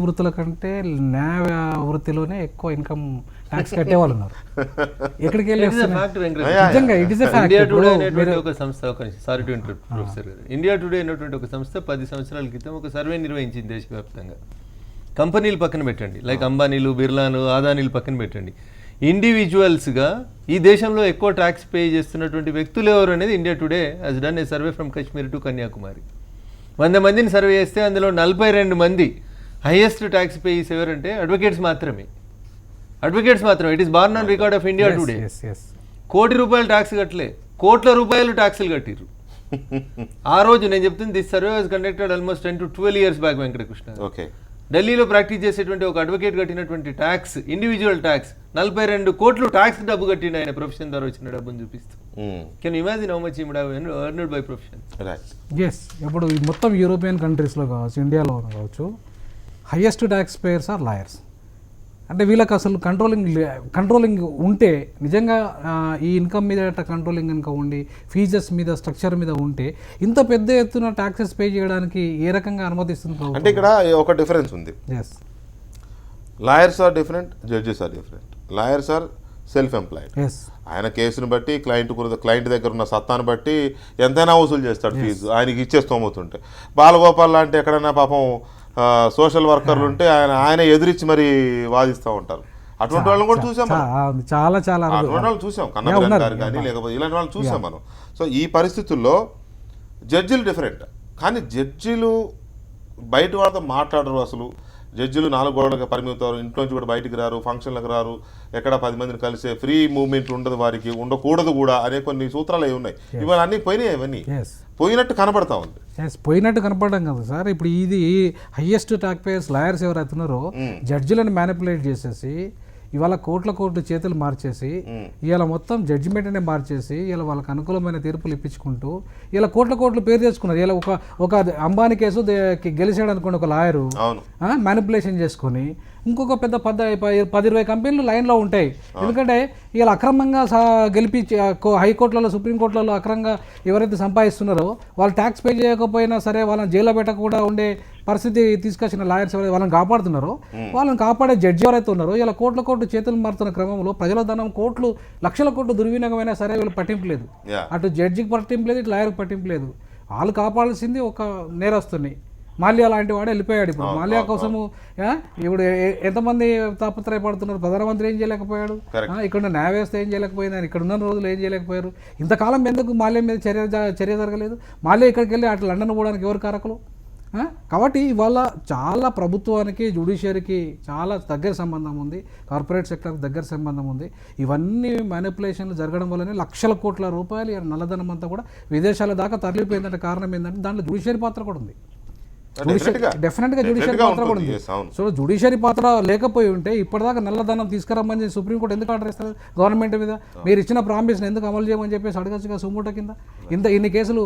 వృత్తుల కంటే న్యాయ వృత్తిలోనే ఎక్కువ ఇన్కమ్ ట్యాక్స్ కట్టేవాళ్ళు ఉన్నారు. ఎక్కడికి వెళ్ళి ఇండియా టుడే అనేటువంటి ఒక సంస్థ 10 సంవత్సరాల క్రితం ఒక సర్వే నిర్వహించింది దేశవ్యాప్తంగా. కంపెనీలు పక్కన పెట్టండి, లైక్ అంబానీలు, బిర్లాను, ఆదానీలు పక్కన పెట్టండి, ఇండివిజువల్స్గా ఈ దేశంలో ఎక్కువ ట్యాక్స్ పే చేస్తున్నటువంటి వ్యక్తులు ఎవరు అనేది India Today has done a survey from Kashmir to Kanyakumari. 100 మందిని సర్వే చేస్తే అందులో 42 మంది హైయెస్ట్ ట్యాక్స్ పేయర్స్ ఎవరంటే అడ్వకేట్స్ మాత్రమే. It is borne on record of India Today. ₹1,00,00,000 tax కట్టలే, కోట్ల రూపాయలు ట్యాక్సులు కట్టిరు. ఆ రోజు నేను చెప్తుంది, this survey was conducted almost 10 to 12 years back Venkatakrishna. ఢిల్లీలో ప్రాక్టీస్ చేసేటువంటి ఒక అడ్వకేట్ కట్టినటువంటి ట్యాక్స్, ఇండివిజువల్ ట్యాక్స్ 42 కోట్లు ట్యాక్స్ డబ్బు కట్టిండు ఆయన ప్రొఫెషన్ ద్వారా వచ్చిన డబ్బును చూపిస్తూ. Can you imagine how much he would have earned by profession? Yes. ఇప్పుడు మొత్తం యూరోపియన్ కంట్రీస్లో కావచ్చు, ఇండియాలో కావచ్చు, highest tax payers are lawyers. అంటే వీళ్ళకి అసలు కంట్రోలింగ్ ఉంటే నిజంగా ఈ ఇన్కమ్ మీద కంట్రోలింగ్ కనుక ఉండి ఫీజెస్ మీద, స్ట్రక్చర్ మీద ఉంటే ఇంత పెద్ద ఎత్తున ట్యాక్సెస్ పే చేయడానికి ఏ రకంగా అనుమతిస్తుంది? అంటే ఇక్కడ ఒక డిఫరెన్స్ ఉంది. Lawyers are different, judges are different. Lawyers are self employed. ఆయన కేసును బట్టి క్లయింట్ దగ్గర ఉన్న సత్తాను బట్టి ఎంతైనా వసూలు చేస్తాడు ఫీజు, ఆయనకి ఇచ్చే స్తోమవుతుంటే. బాలగోపాల్ లాంటి ఎక్కడైనా పాపం సోషల్ వర్కర్లు ఉంటే ఆయన ఎదురిచ్చి మరి వాదిస్తూ ఉంటారు. అటువంటి వాళ్ళని కూడా చూసాం, అటువంటి వాళ్ళు చూసాం, కన్నయ్య గారు కానీ లేకపోతే ఇలాంటి వాళ్ళు చూసాం మనం. సో ఈ పరిస్థితుల్లో జడ్జిలు డిఫరెంట్. కానీ జడ్జిలు బయట వాళ్ళతో మాట్లాడరు. అసలు జడ్జిలు 4 గోడలకు పరిమితారు, ఇంట్లోంచి కూడా బయటికి రారు, ఫంక్షన్లకు రారు, ఎక్కడ 10 మందిని కలిసే ఫ్రీ మూవ్మెంట్ ఉండదు, వారికి ఉండకూడదు కూడా అనే కొన్ని సూత్రాలు అవి ఉన్నాయి. ఇవాళ అన్నీ పోయినాయి, అవన్నీ పోయినట్టు కనపడతా ఉంది. పోయినట్టు కనపడడం కదా సార్. ఇప్పుడు ఇది హైయెస్ట్ ట్యాక్స్ పేయర్స్ లాయర్స్ ఎవరైతే ఉన్నారో జడ్జిలను మ్యానిపులేట్ చేసేసి ఇవాళ కోట్ల చేతులు మార్చేసి ఇవాళ మొత్తం జడ్జిమెంట్నే మార్చేసి ఇలా వాళ్ళకి అనుకూలమైన తీర్పులు ఇప్పించుకుంటూ ఇలా కోట్ల పేరు తెచ్చుకున్నారు. ఇలా ఒక అంబానీ కేసు గెలిచాడు అనుకోండి ఒక లాయరు, మ్యానిపులేషన్ చేసుకొని ఇంకొక పెద్ద 10-20 కంపెనీలు లైన్లో ఉంటాయి. ఎందుకంటే ఇలా అక్రమంగా గెలిపించి హైకోర్టులలో, సుప్రీంకోర్టులలో అక్రమంగా ఎవరైతే సంపాదిస్తున్నారో వాళ్ళు ట్యాక్స్ పే చేయకపోయినా సరే వాళ్ళని జైల్లో పెట్టకుండా ఉండే పరిస్థితి తీసుకొచ్చిన లాయర్స్ ఎవరైతే వాళ్ళని కాపాడుతున్నారో, వాళ్ళని కాపాడే జడ్జి ఎవరైతే ఉన్నారో ఇలా కోట్ల చేతులు మారుతున్న క్రమంలో ప్రజల ధనం లక్షల కోట్లు దుర్వినియోగమైనా సరే వీళ్ళు పట్టింపు లేదు. అటు జడ్జికి పట్టింపు లేదు, ఇటు లాయర్కి పట్టింపు లేదు. వాళ్ళు కాపాడాల్సింది ఒక నేరస్తుని, మాల్యా లాంటి వాడు వెళ్ళిపోయాడు. ఇప్పుడు మాల్యా కోసము ఇప్పుడు ఎంతమంది తాపత్రయపడుతున్నారు. ప్రధానమంత్రి ఏం చేయలేకపోయాడు, ఇక్కడ ఉన్న న్యాయ వ్యవస్థ ఏం చేయలేకపోయింది, ఇక్కడ ఉన్న రోజులు ఏం చేయలేకపోయారు. ఇంతకాలం ఎందుకు మాల్యా మీద చర్య జరగలేదు? మాల్యా ఇక్కడికి వెళ్ళి అట్లా లండన్ పోవడానికి ఎవరు కారకులు? కాబట్టి ఇవాళ చాలా ప్రభుత్వానికి జ్యుడిషియరీకి చాలా దగ్గర సంబంధం ఉంది, కార్పొరేట్ సెక్టర్కి దగ్గర సంబంధం ఉంది. ఇవన్నీ మ్యానిపులేషన్లు జరగడం వల్లనే లక్షల కోట్ల రూపాయలు నల్లధనం అంతా కూడా విదేశాల దాకా తరలిపోయిందంటే కారణం ఏంటంటే దాంట్లో జ్యుడిషియరీ పాత్ర కూడా ఉంది. డెఫినెట్గా జ్యుడిషియరీ పాత్ర కూడా ఉంది. సో జ్యుడిషియరీ పాత్ర లేకపోయి ఉంటే ఇప్పటిదాకా నల్లధనం తీసుకురమ్మని సుప్రీంకోర్టు ఎందుకు ఆర్డర్ ఇస్తారు గవర్నమెంట్ మీద? మీరు ఇచ్చిన ప్రామిస్ని ఎందుకు అమలు చేయమని చెప్పేసి అడగచ్చుగా సుమూట కింద. ఇన్ని కేసులు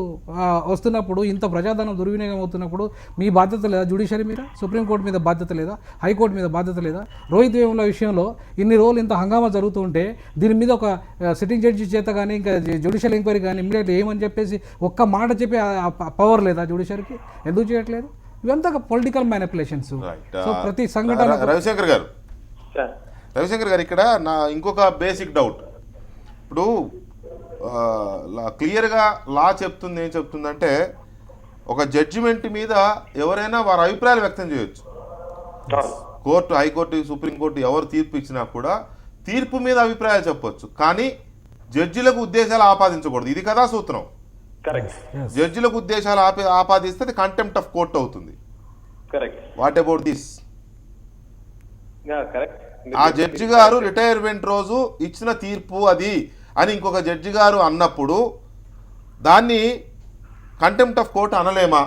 వస్తున్నప్పుడు, ఇంత ప్రజాధనం దుర్వినియోగం అవుతున్నప్పుడు మీ బాధ్యత లేదా జ్యుడిషియరీ మీద? సుప్రీంకోర్టు మీద బాధ్యత లేదా? హైకోర్టు మీద బాధ్యత లేదా? రోహిత్ వేముల విషయంలో ఇన్ని రోజులు ఇంత హంగామా జరుగుతుంటే దీని మీద ఒక సిట్టింగ్ జడ్జి చేత కానీ ఇంకా జ్యుడిషియల్ ఎంక్వైరీ కానీ ఇమ్మీడియట్లీ ఏమని చెప్పేసి ఒక్క మాట చెప్పి పవర్ లేదా జ్యుడిషియరీకి? ఎందుకు చేయట్లేదు? ఇవంతా పొలిటికల్ మ్యానిపులేషన్స్. సో ప్రతి సంఘటన. రవిశంకర్ గారు ఇక్కడ నా ఇంకొక బేసిక్ డౌట్. ఇప్పుడు క్లియర్గా లా చెప్తుంది, ఏం చెప్తుందంటే ఒక జడ్జిమెంట్ మీద ఎవరైనా వారి అభిప్రాయాలు వ్యక్తం చేయొచ్చు. కోర్టు, హైకోర్టు, సుప్రీంకోర్టు ఎవరు తీర్పు ఇచ్చినా కూడా తీర్పు మీద అభిప్రాయాలు చెప్పొచ్చు, కానీ జడ్జిలకు ఉద్దేశాలు ఆపాదించకూడదు. ఇది కదా సూత్రం. జడ్జిలకు ఉద్దేశాలు ఆపాదిస్తే అది కంటెంప్ట్ ఆఫ్ కోర్ట్ అవుతుంది. What about this? ఆ జడ్జి గారు రిటైర్మెంట్ రోజు ఇచ్చిన తీర్పు అది అని ఇంకొక జడ్జి గారు అన్నప్పుడు దాన్ని కంటెంప్ట్ ఆఫ్ కోర్ట్ అనలేమా?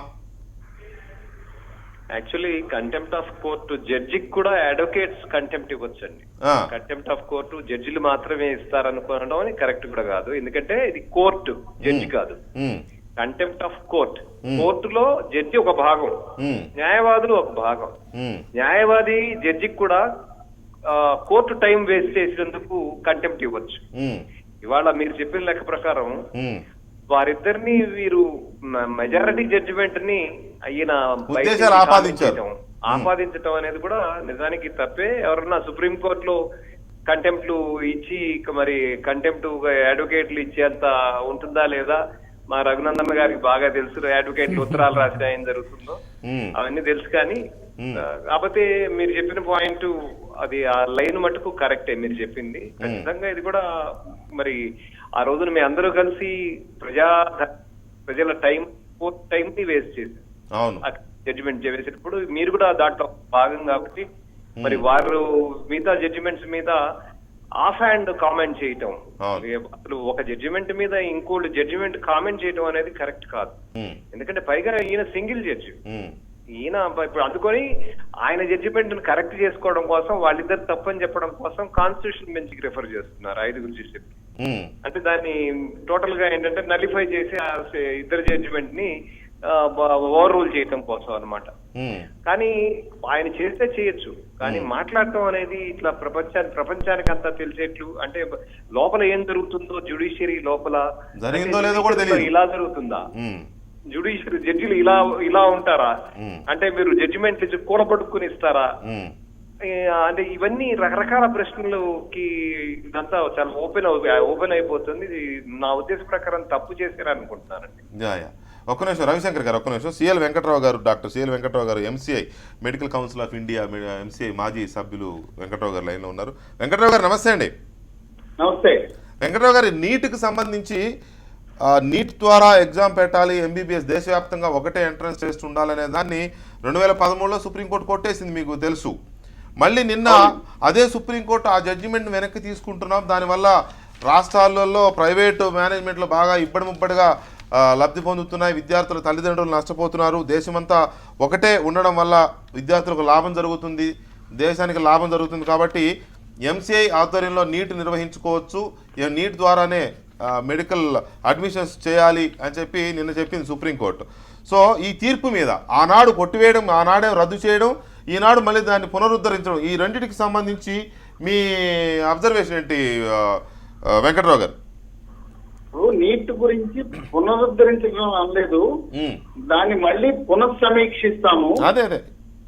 యాక్చువల్లీ కంటెంప్ట్ ఆఫ్ కోర్టు జడ్జికి కూడా అడ్వకేట్స్ కంటెంప్ట్ ఇవ్వచ్చండి. కంటెంప్ట్ ఆఫ్ కోర్టు జడ్జిలు మాత్రమే ఇస్తారనుకోవడం అని కరెక్ట్ కూడా కాదు. ఎందుకంటే ఇది కోర్టు, జడ్జి కాదు. కంటెంప్ట్ ఆఫ్ కోర్ట్, కోర్టులో జడ్జి ఒక భాగం, న్యాయవాదులు ఒక భాగం. న్యాయవాది జడ్జికి కూడా కోర్టు టైం వేస్ట్ చేసినందుకు కంటెంప్ట్ ఇవ్వచ్చు. ఇవాళ మీరు చెప్పిన లెక్క ప్రకారం వారిద్దరిని వీరు మెజారిటీ జడ్జిమెంట్ ని అయిన ఆపాదించడం అనేది కూడా నిజానికి తప్పే. ఎవరన్నా సుప్రీంకోర్టులో కంటెంప్ట్లు ఇచ్చి మరి కంటెంప్ట్ అడ్వకేట్లు ఇచ్చేంత ఉంటుందా లేదా? మా రఘునందన్ గారికి బాగా తెలుసు, అడ్వకేట్లు ఉత్తరాలు రాసిన ఏం జరుగుతుందో అవన్నీ తెలుసు. కానీ కాకపోతే మీరు చెప్పిన పాయింట్ అది ఆ లైన్ మటుకు కరెక్టే మీరు చెప్పింది. ఖచ్చితంగా ఇది కూడా మరి ఆ రోజున మీ అందరూ కలిసి ప్రజల టైం ని వేస్ట్ చేశారు జడ్జిమెంట్ చేసేటప్పుడు. మీరు కూడా దాంట్లో భాగం కాబట్టి మరి వారు మిగతా జడ్జిమెంట్స్ మీద ఆఫ్ హ్యాండ్ కామెంట్ చేయటం, అసలు ఒక జడ్జిమెంట్ మీద ఇంకోటి జడ్జిమెంట్ కామెంట్ చేయటం అనేది కరెక్ట్ కాదు. ఎందుకంటే పైగా ఈయన సింగిల్ జడ్జి, ఈయన ఇప్పుడు అందుకొని ఆయన జడ్జిమెంట్ కరెక్ట్ చేసుకోవడం కోసం వాళ్ళిద్దరు తప్పని చెప్పడం కోసం కాన్స్టిట్యూషన్ బెంచ్ కి రిఫర్ చేస్తున్నారు 5 జడ్జిలు. అంటే దాన్ని టోటల్ గా ఏంటంటే నలిఫై చేసి ఇద్దరు జడ్జిమెంట్ ని ఓవర్ రూల్ చేయటం కోసం అన్నమాట. కానీ ఆయన చేస్తే చేయొచ్చు, కానీ మాట్లాడటం అనేది ఇట్లా ప్రపంచానికి అంతా తెలిసేట్లు, అంటే లోపల ఏం జరుగుతుందో జ్యుడిషియరీ లోపల ఇలా జరుగుతుందా, జ్యుడిషియరీ జడ్జిలు ఇలా ఉంటారా, అంటే మీరు జడ్జిమెంట్ కూడబడుకుని ఇస్తారా, అంటే ఇవన్నీ రకరకాల ప్రశ్నలకి ఇదంతా చాలా ఓపెన్ అయిపోతుంది. నా ఉద్దేశ ప్రకారం తప్పు చేశారు అనుకుంటున్నానండి. ఒక్క నిమిషం రవిశంకర్ గారు, ఒక్క నిమిషం. సిఎల్ వెంకట్రావు గారు, డాక్టర్ సిఎల్ వెంకట్రావు గారు, MCI medical council of India MCI మాజీ సభ్యులు వెంకట్రావు గారు లైన్లో ఉన్నారు. వెంకట్రావు గారు నమస్తే అండి. నమస్తే వెంకట్రావు గారు, నీట్కి సంబంధించి నీట్ ద్వారా ఎగ్జామ్ పెట్టాలి, ఎంబీబీఎస్ దేశవ్యాప్తంగా ఒకటే ఎంట్రన్స్ టెస్ట్ ఉండాలనే దాన్ని 2013లో సుప్రీంకోర్టు కొట్టేసింది, మీకు తెలుసు. మళ్ళీ నిన్న అదే సుప్రీంకోర్టు ఆ జడ్జిమెంట్ వెనక్కి తీసుకుంటున్నాం, దానివల్ల రాష్ట్రాలలో ప్రైవేటు మేనేజ్మెంట్లో బాగా ఇబ్బడిముబ్బడిగా లబ్ధి పొందుతున్నాయి, విద్యార్థుల తల్లిదండ్రులు నష్టపోతున్నారు, దేశమంతా ఒకటే ఉండడం వల్ల విద్యార్థులకు లాభం జరుగుతుంది, దేశానికి లాభం జరుగుతుంది, కాబట్టి ఎంసీఐ ఆధ్వర్యంలో నీట్ నిర్వహించుకోవచ్చు, నీట్ ద్వారానే మెడికల్ అడ్మిషన్స్ చేయాలి అని చెప్పి నిన్న చెప్పింది సుప్రీంకోర్టు. సో ఈ తీర్పు మీద ఆనాడు కొట్టివేయడం, ఆనాడే రద్దు చేయడం, ఈనాడు మళ్ళీ దాన్ని పునరుద్ధరించడం, ఈ రెండింటికి సంబంధించి మీ అబ్జర్వేషన్ ఏంటి వెంకట్రావు గారు? నీట్ గురించి పునరుద్ధరించడం అనలేదు, దాన్ని మళ్ళీ పునఃసమీక్షిస్తాము.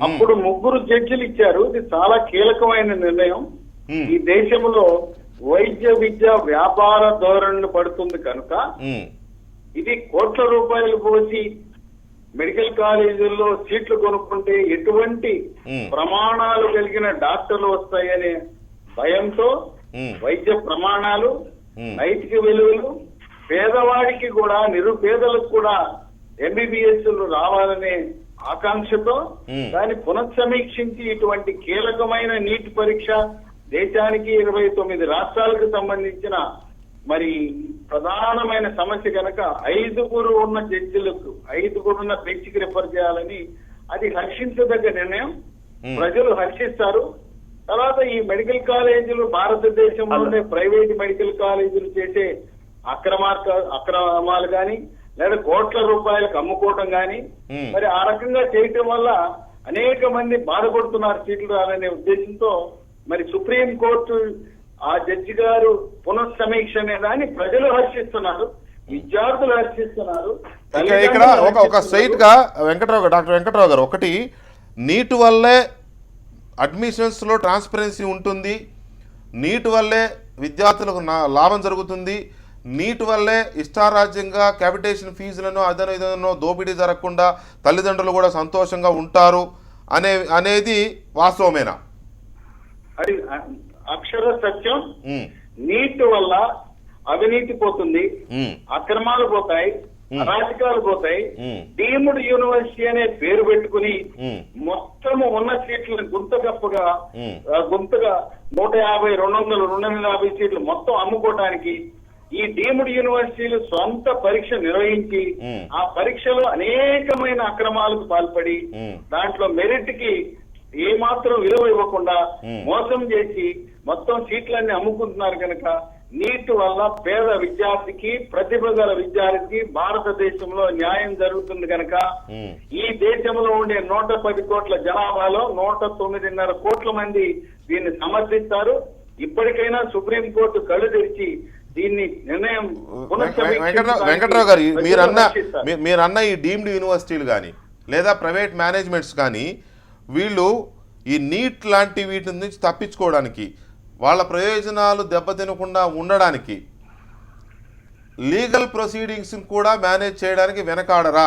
అప్పుడు 3 జడ్జిలు ఇచ్చారు. ఇది చాలా కీలకమైన నిర్ణయం. ఈ దేశంలో వైద్య విద్య వ్యాపార ధోరణి పడుతుంది కనుక ఇది కోట్ల రూపాయలు పోసి మెడికల్ కాలేజీల్లో సీట్లు కొనుక్కుంటే ఎటువంటి ప్రమాణాలు కలిగిన డాక్టర్లు వస్తాయనే భయంతో వైద్య ప్రమాణాలు, నైతిక విలువలు, పేదవాడికి కూడా నిరుపేదలకు కూడా ఎంబీబీఎస్ రావాలనే ఆకాంక్షతో దాన్ని పునఃసమీక్షించి ఇటువంటి కీలకమైన నీట్ పరీక్ష దేశానికి 29 రాష్ట్రాలకు సంబంధించిన మరి ప్రధానమైన సమస్య కనుక 5 ఉన్న జడ్జిలకు 5 ఉన్న బెంచ్కి రిఫర్ చేయాలని అది హర్షించదగ్గ నిర్ణయం. ప్రజలు హర్షిస్తారు. తర్వాత ఈ మెడికల్ కాలేజీలు భారతదేశంలోనే ప్రైవేట్ మెడికల్ కాలేజీలు చేసే అక్రమాలు కానీ లేదా కోట్ల రూపాయలకు అమ్ముకోవడం కానీ మరి ఆ రకంగా చేయటం వల్ల అనేక మంది బాధపడుతున్నారు సీట్లు రాలనే ఉద్దేశంతో మరి సుప్రీం కోర్టు ఆ జడ్జి గారు పునఃసమీక్ష అనే దాన్ని ప్రజలు హర్షిస్తున్నారు, విద్యార్థులు హర్షిస్తున్నారు. ఇక్కడ ఒక స్ట్రైట్ గా డాక్టర్ వెంకట్రావు గారు, ఒకటి నీట్ వల్లే అడ్మిషన్స్ లో ట్రాన్స్పరెన్సీ ఉంటుంది, నీట్ వల్లే విద్యార్థులకు లాభం జరుగుతుంది, నీట్ వల్లే ఇష్టారాజ్యంగా క్యాపిటేషన్ ఫీజులను అదనో ఇదనో దోపిడీ జరగకుండా తల్లిదండ్రులు కూడా సంతోషంగా ఉంటారు అనేది వాస్తవమేనా? అది అక్షర సత్యం. నీట్ వల్ల అవినీతి పోతుంది, అక్రమాలు పోతాయి, అరాజకాలు పోతాయి. డీమ్డ్ యూనివర్సిటీ అనే పేరు పెట్టుకుని మొత్తము ఉన్న సీట్లను గుంతగా 150, 200, 250 సీట్లు మొత్తం అమ్ముకోవడానికి ఈ డీమ్డ్ యూనివర్సిటీలు సొంత పరీక్ష నిర్వహించి ఆ పరీక్షలో అనేకమైన అక్రమాలకు పాల్పడి దాంట్లో మెరిట్ కి ఏమాత్రం విలువ ఇవ్వకుండా మోసం చేసి మొత్తం సీట్లన్నీ అమ్ముకుంటున్నారు కనుక నీట్ వల్ల పేద విద్యార్థికి, ప్రతిభ గల విద్యార్థికి భారతదేశంలో న్యాయం జరుగుతుంది కనుక ఈ దేశంలో ఉండే 110 కోట్ల జనాభాలో 109.5 కోట్ల మంది దీన్ని సమర్థిస్తారు. ఇప్పటికైనా సుప్రీంకోర్టు కళ్ళు తెరిచి దీన్ని నిర్ణయం వెంకట్రావు గారు, మీరన్న ఈ డీమ్డ్ యూనివర్సిటీలు కానీ లేదా ప్రైవేట్ మేనేజ్మెంట్స్ కానీ వీళ్ళు ఈ నీట్ లాంటి వీటి నుంచి తప్పించుకోవడానికి, వాళ్ళ ప్రయోజనాలు దెబ్బతినకుండా ఉండడానికి లీగల్ ప్రొసీడింగ్స్ కూడా మేనేజ్ చేయడానికి వెనకాడరా?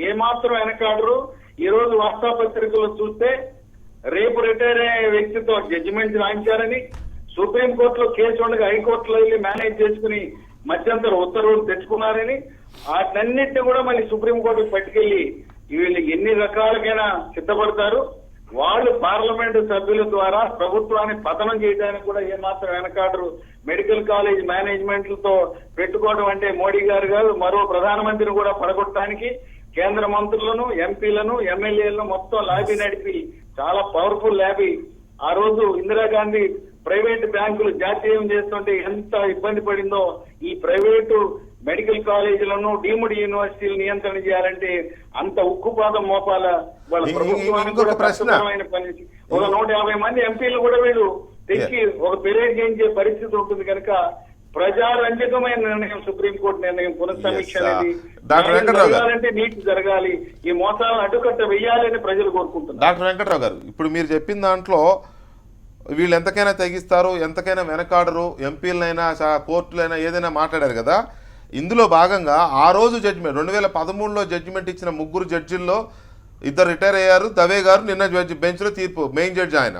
ఏమాత్రం వెనకాడరు. ఈ రోజు వార్తాపత్రికలు చూస్తే రేపు రిటైర్ అయ్యే వ్యక్తితో జడ్జిమెంట్ రాయించారని, సుప్రీంకోర్టులో కేసు ఉండగా హైకోర్టులో వెళ్ళి మేనేజ్ చేసుకుని మధ్యంతర ఉత్తర్వులు తెచ్చుకున్నారని, వాటన్నిటిని కూడా మళ్ళీ సుప్రీంకోర్టుకు పట్టుకెళ్లి వీళ్ళు ఎన్ని రకాలుగైనా సిద్ధపడతారు. వాళ్ళు పార్లమెంటు సభ్యుల ద్వారా ప్రభుత్వాన్ని పతనం చేయడానికి కూడా ఏమాత్రం వెనకాడరు. మెడికల్ కాలేజ్ మేనేజ్మెంట్లతో పెట్టుకోవడం అంటే మోడీ గారు కాదు, మరో ప్రధానమంత్రిని కూడా పడగొట్టడానికి కేంద్ర మంత్రులను, ఎంపీలను, ఎమ్మెల్యేలను మొత్తం లాబీ నడిపి చాలా పవర్ఫుల్ లాబీ. ఆ రోజు ఇందిరాగాంధీ ప్రైవేట్ బ్యాంకులు జాతీయం చేస్తుంటే ఎంత ఇబ్బంది పడిందో ఈ ప్రైవేటు మెడికల్ కాలేజీలను, డీమ్డ్ యూనివర్సిటీలు నియంత్రణ చేయాలంటే అంత ఉక్కుపాదం మోపాల వాళ్ళ ప్రభుత్వానికి కూడా కష్టమైన పని. ఒక 150 మంది ఎంపీలు కూడా వీళ్ళు తెచ్చి ఒక పెరేడ్ చేయించే పరిస్థితి ఉంటుంది కనుక ప్రజారంజకమైన నిర్ణయం సుప్రీంకోర్టు నిర్ణయం పునఃసమీక్ష అనేది జరగాలంటే నీట్ జరగాలి, ఈ మోసాలను అడ్డుకట్ట వెయ్యాలని ప్రజలు కోరుకుంటున్నారు. డాక్టర్ వెంకట్రావు గారు, ఇప్పుడు మీరు చెప్పిన దాంట్లో వీళ్ళు ఎంతకైనా తెగిస్తారు, ఎంతకైనా వెనకాడరు, ఎంపీలైనా కోర్టులైనా ఏదైనా మాట్లాడారు కదా. ఇందులో భాగంగా ఆ రోజు జడ్జిమెంట్ 2013లో జడ్జిమెంట్ ఇచ్చిన 3 జడ్జిల్లో 2 రిటైర్ అయ్యారు. దవే గారు నిన్న బెంచ్లో తీర్పు, మెయిన్ జడ్జి ఆయన.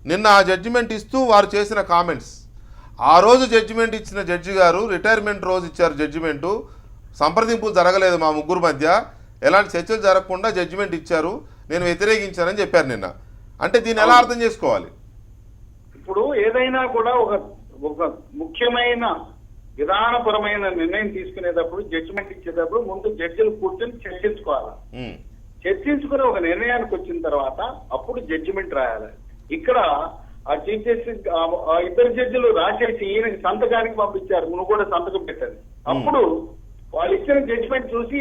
నిన్న ఆ జడ్జిమెంట్ ఇస్తూ వారు చేసిన కామెంట్స్, ఆ రోజు జడ్జిమెంట్ ఇచ్చిన జడ్జి గారు రిటైర్మెంట్ రోజు ఇచ్చారు జడ్జిమెంటు, సంప్రదింపులు జరగలేదు మా 3 మధ్య, ఎలాంటి చర్చలు జరగకుండా జడ్జిమెంట్ ఇచ్చారు, నేను వ్యతిరేకించానని చెప్పారు నిన్న. అంటే దీన్ని ఎలా అర్థం చేసుకోవాలి? ఇప్పుడు ఏదైనా కూడా ఒక ముఖ్యమైన విధానపరమైన నిర్ణయం తీసుకునేటప్పుడు, జడ్జిమెంట్ ఇచ్చేటప్పుడు ముందు జడ్జిలు కూర్చొని చర్చించుకోవాలి. చర్చించుకుని ఒక నిర్ణయానికి వచ్చిన తర్వాత అప్పుడు జడ్జిమెంట్ రాయాలి. ఇక్కడ ఆ చీఫ్ జస్టిస్ 2 జడ్జిలు రాసేసి ఈయనకి సంతకానికి పంపించారు, నువ్వు కూడా సంతకం పెట్టాలి. అప్పుడు వాళ్ళు ఇచ్చిన జడ్జిమెంట్ చూసి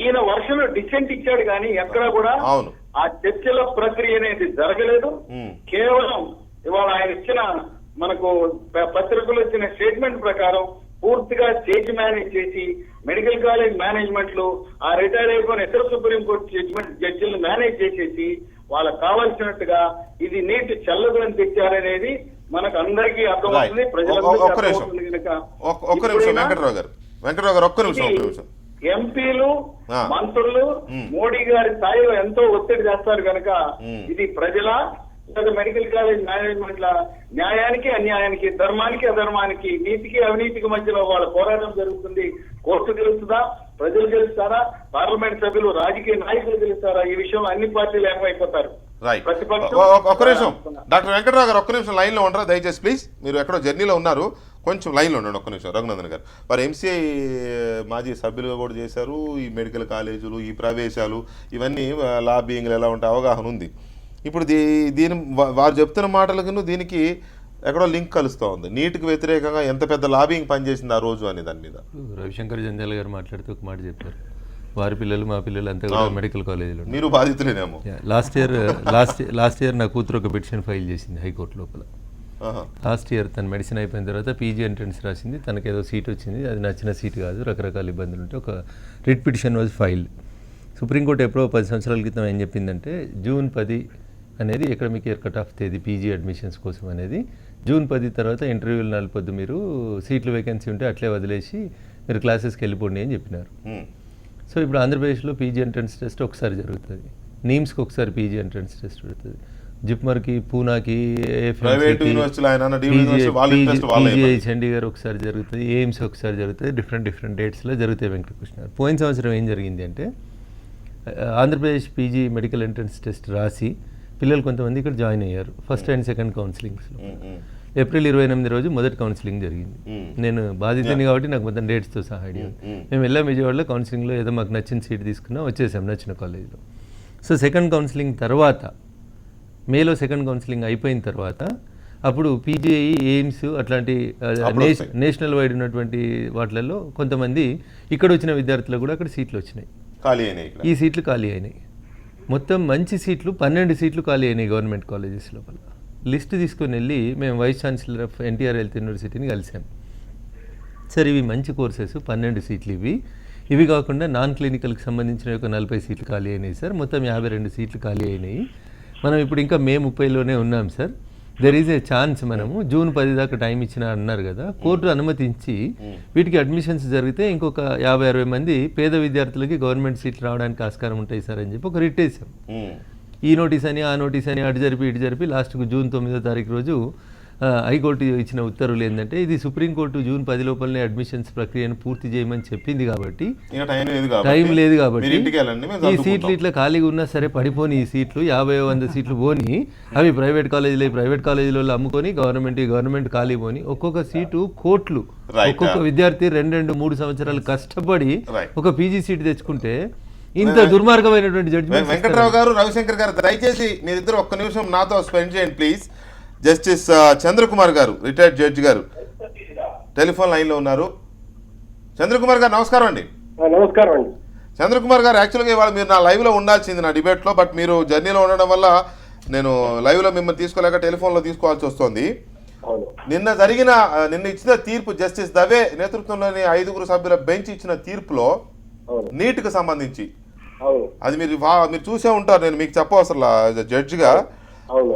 ఈయన వర్షంలో డిసెంట్ ఇచ్చాడు కానీ ఎక్కడ కూడా ఆ చర్చల ప్రక్రియ అనేది జరగలేదు. కేవలం ఇవాళ ఆయన ఇచ్చిన మనకు పత్రికలు ఇచ్చిన స్టేట్మెంట్ ప్రకారం పూర్తిగా స్టేజ్ మేనేజ్ చేసి మెడికల్ కాలేజ్ మేనేజ్మెంట్లు ఆ రిటైర్ అయిపోయిన ఇతర సుప్రీంకోర్టు జడ్జిలను మేనేజ్ చేసేసి వాళ్ళకు కావాల్సినట్టుగా ఇది నీట్ చెల్లదు అని తెచ్చారనేది మనకు అందరికీ అర్థమవుతుంది, ప్రజలందరికీ అర్థమవుతుంది కనుక. ఒక్క నిమిషం వెంకట్రావు గారు, ఒక్క నిమిషం. ఎంపీలు ఆ. మంత్రులు మోడీ గారి స్థాయిలో ఎంతో ఒత్తిడి చేస్తారు కనుక ఇది ప్రజల లేదా మెడికల్ కాలేజ్ మేనేజ్మెంట్ న్యాయానికి అన్యాయానికి, ధర్మానికి అధర్మానికి, నీతికి అవినీతికి మధ్యలో వాళ్ళ పోరాటం జరుగుతుంది. కోర్టు గెలుస్తుందా, ప్రజలు గెలుస్తారా, పార్లమెంట్ సభ్యులు రాజకీయ నాయకులు గెలుస్తారా? ఈ విషయం అన్ని పార్టీలు ఏమైపోతారు. రైట్, ప్రతిపక్షం ఒక్క నిమిషం డాక్టర్ వెంకటరావు గారు, ఒక్క నిమిషం లైన్లో ఉండరా దయచేసి ప్లీజ్. మీరు ఎక్కడో జర్నీలో ఉన్నారు, కొంచెం లైన్లో ఉండండి ఒక్క నిమిషం. రఘునందన్ గారు, వారు ఎంసీఐ మాజీ సభ్యులుగా కూడా చేశారు. ఈ మెడికల్ కాలేజీలు, ఈ ప్రవేశాలు, ఇవన్నీ లాబింగ్లు ఎలా ఉంటాయి అవగాహన ఉంది. ఇప్పుడు దీని వారు చెప్తున్న మాటలకు దీనికి ఎక్కడో లింక్ కలుస్తూ ఉంది. నీటికి వ్యతిరేకంగా ఎంత పెద్ద లాబింగ్ పనిచేసింది ఆ రోజు అని దాని మీద రవిశంకర్ జంజాల గారు మాట్లాడుతూ ఒక మాట చెప్పారు, వారి పిల్లలు మా పిల్లలు అంతా కూడా మెడికల్ కాలేజీలో. మీరు బాధితులేనేమో. లాస్ట్ ఇయర్ నా కూతురు ఒక పిటిషన్ ఫైల్ చేసింది హైకోర్టు లోపల. లాస్ట్ ఇయర్ తను మెడిసిన్ అయిపోయిన తర్వాత పీజీ ఎంట్రన్స్ రాసింది, తనకు ఏదో సీట్ వచ్చింది, అది నచ్చిన సీట్ కాదు, రకరకాల ఇబ్బందులు ఉంటే ఒక writ petition was filed. Supreme court ఎప్పుడో 10 సంవత్సరాల క్రితం ఏం చెప్పిందంటే జూన్ 10 అనేది ఎకడమిక్ ఇయర్ కట్ ఆఫ్ తేదీ పీజీ అడ్మిషన్స్ కోసం అనేది. జూన్ 10 తర్వాత ఇంటర్వ్యూలు నలపొద్దు, మీరు సీట్లు వేకెన్సీ ఉంటే అట్లే వదిలేసి మీరు క్లాసెస్కి వెళ్ళిపోండి అని చెప్పినారు. సో ఇప్పుడు ఆంధ్రప్రదేశ్లో పీజీ ఎంట్రన్స్ టెస్ట్ ఒకసారి జరుగుతుంది, నీమ్స్కి ఒకసారి పీజీ ఎంట్రన్స్ టెస్ట్ జరుగుతుంది, జిప్మర్కి, పూనాకి, పీజీఐ చండీగఢ్ ఒకసారి జరుగుతుంది, ఎయిమ్స్ ఒకసారి జరుగుతుంది, డిఫరెంట్ డేట్స్లో జరుగుతాయి. వెంకటకృష్ణ గారు, పోయిన సంవత్సరం ఏం జరిగింది అంటే Andhra Pradesh PG medical entrance test రాసి పిల్లలు కొంతమంది ఇక్కడ జాయిన్ అయ్యారు ఫస్ట్ అండ్ సెకండ్ కౌన్సిలింగ్స్లో. ఏప్రిల్ 28 రోజు మొదటి కౌన్సిలింగ్ జరిగింది. నేను బాధితుని కాబట్టి నాకు మొత్తం డేట్స్తో సహా ఐడియా. మేము వెళ్ళాం విజయవాడలో కౌన్సిలింగ్లో, ఏదో మాకు నచ్చిన సీట్ తీసుకున్నాం, వచ్చేసాం నచ్చిన కాలేజీలో. సో సెకండ్ కౌన్సిలింగ్ తర్వాత, మేలో సెకండ్ కౌన్సిలింగ్ అయిపోయిన తర్వాత అప్పుడు పీజీఐ, ఎయిమ్స్ అట్లాంటి నేషనల్ వైడ్ ఉన్నటువంటి వాటిలలో కొంతమంది ఇక్కడ వచ్చిన విద్యార్థులకు కూడా అక్కడ సీట్లు వచ్చినాయి, ఈ సీట్లు ఖాళీ అయినాయి. మొత్తం మంచి సీట్లు 12 సీట్లు ఖాళీ అయినాయి గవర్నమెంట్ కాలేజెస్ లోపల. లిస్ట్ తీసుకొని వెళ్ళి మేము vice chancellor of NTR health యూనివర్సిటీని కలిసాం. సరే ఇవి మంచి కోర్సెస్, 12 సీట్లు ఇవి కాకుండా నాన్ క్లినికల్కి సంబంధించిన ఒక 40 సీట్లు ఖాళీ అయినాయి సార్, మొత్తం 52 సీట్లు ఖాళీ అయినాయి. మనం ఇప్పుడు ఇంకా మే 30లోనే ఉన్నాం sir, there is a chance మనము జూన్ 10 దాకా టైం ఇచ్చిన అన్నారు కదా, కోర్టు అనుమతించి వీటికి అడ్మిషన్స్ జరిగితే ఇంకొక 50-60 మంది పేద విద్యార్థులకి గవర్నమెంట్ సీట్లు రావడానికి ఆస్కారం ఉంటాయి సార్ అని చెప్పి ఒక రిట్ వేసాం. ఈ నోటీస్ అని ఆ నోటీస్ అని అటు జరిపి లాస్ట్కు జూన్ 9వ తారీఖు రోజు హైకోర్టు ఇచ్చిన ఉత్తర్వులు ఏంటంటే ఇది సుప్రీంకోర్టు జూన్ 10 లోపలనే అడ్మిషన్స్ ప్రక్రియను పూర్తి చేయమని చెప్పింది కాబట్టి టైం లేదు కాబట్టి ఈ సీట్లు ఇట్లా ఖాళీగా ఉన్నా సరే పడిపోని, ఈ సీట్లు 50-100 సీట్లు పోని, అవి ప్రైవేట్ కాలేజీలో అమ్ముకొని గవర్నమెంట్ ఖాళీ పోని, ఒక్కొక్క సీటు కోట్లు, ఒక్కొక్క విద్యార్థి 2-3 సంవత్సరాలు కష్టపడి ఒక పీజీ సీట్ తెచ్చుకుంటే ఇంత దుర్మార్గమైనటువంటి జడ్జిమెంట్. వెంకటరావు గారు, రవిశంకర్ గారు, దయచేసి మీరిద్దరు ఒక్క నిమిషం నాతో స్పెండ్ చేయండి ప్లీజ్. జస్టిస్ చంద్రకుమార్ గారు, రిటైర్డ్ జడ్జి గారు టెలిఫోన్ లైన్లో ఉన్నారు. చంద్రకుమార్ గారు నమస్కారం అండి. నమస్కారం అండి. చంద్రకుమార్ గారు, యాక్చువల్గా ఇవాళ మీరు నా లైవ్లో ఉండాల్సింది నా డిబేట్లో, బట్ మీరు జర్నీలో ఉండడం వల్ల నేను లైవ్లో మిమ్మల్ని తీసుకోలేక టెలిఫోన్లో తీసుకోవాల్సి వస్తుంది. నిన్న ఇచ్చిన తీర్పు, జస్టిస్ దవే నేతృత్వంలోని 5 సభ్యుల బెంచ్ ఇచ్చిన తీర్పులో నీట్కి సంబంధించి, అది మీరు చూసే ఉంటారు, నేను మీకు చెప్పవసరం జడ్జిగా,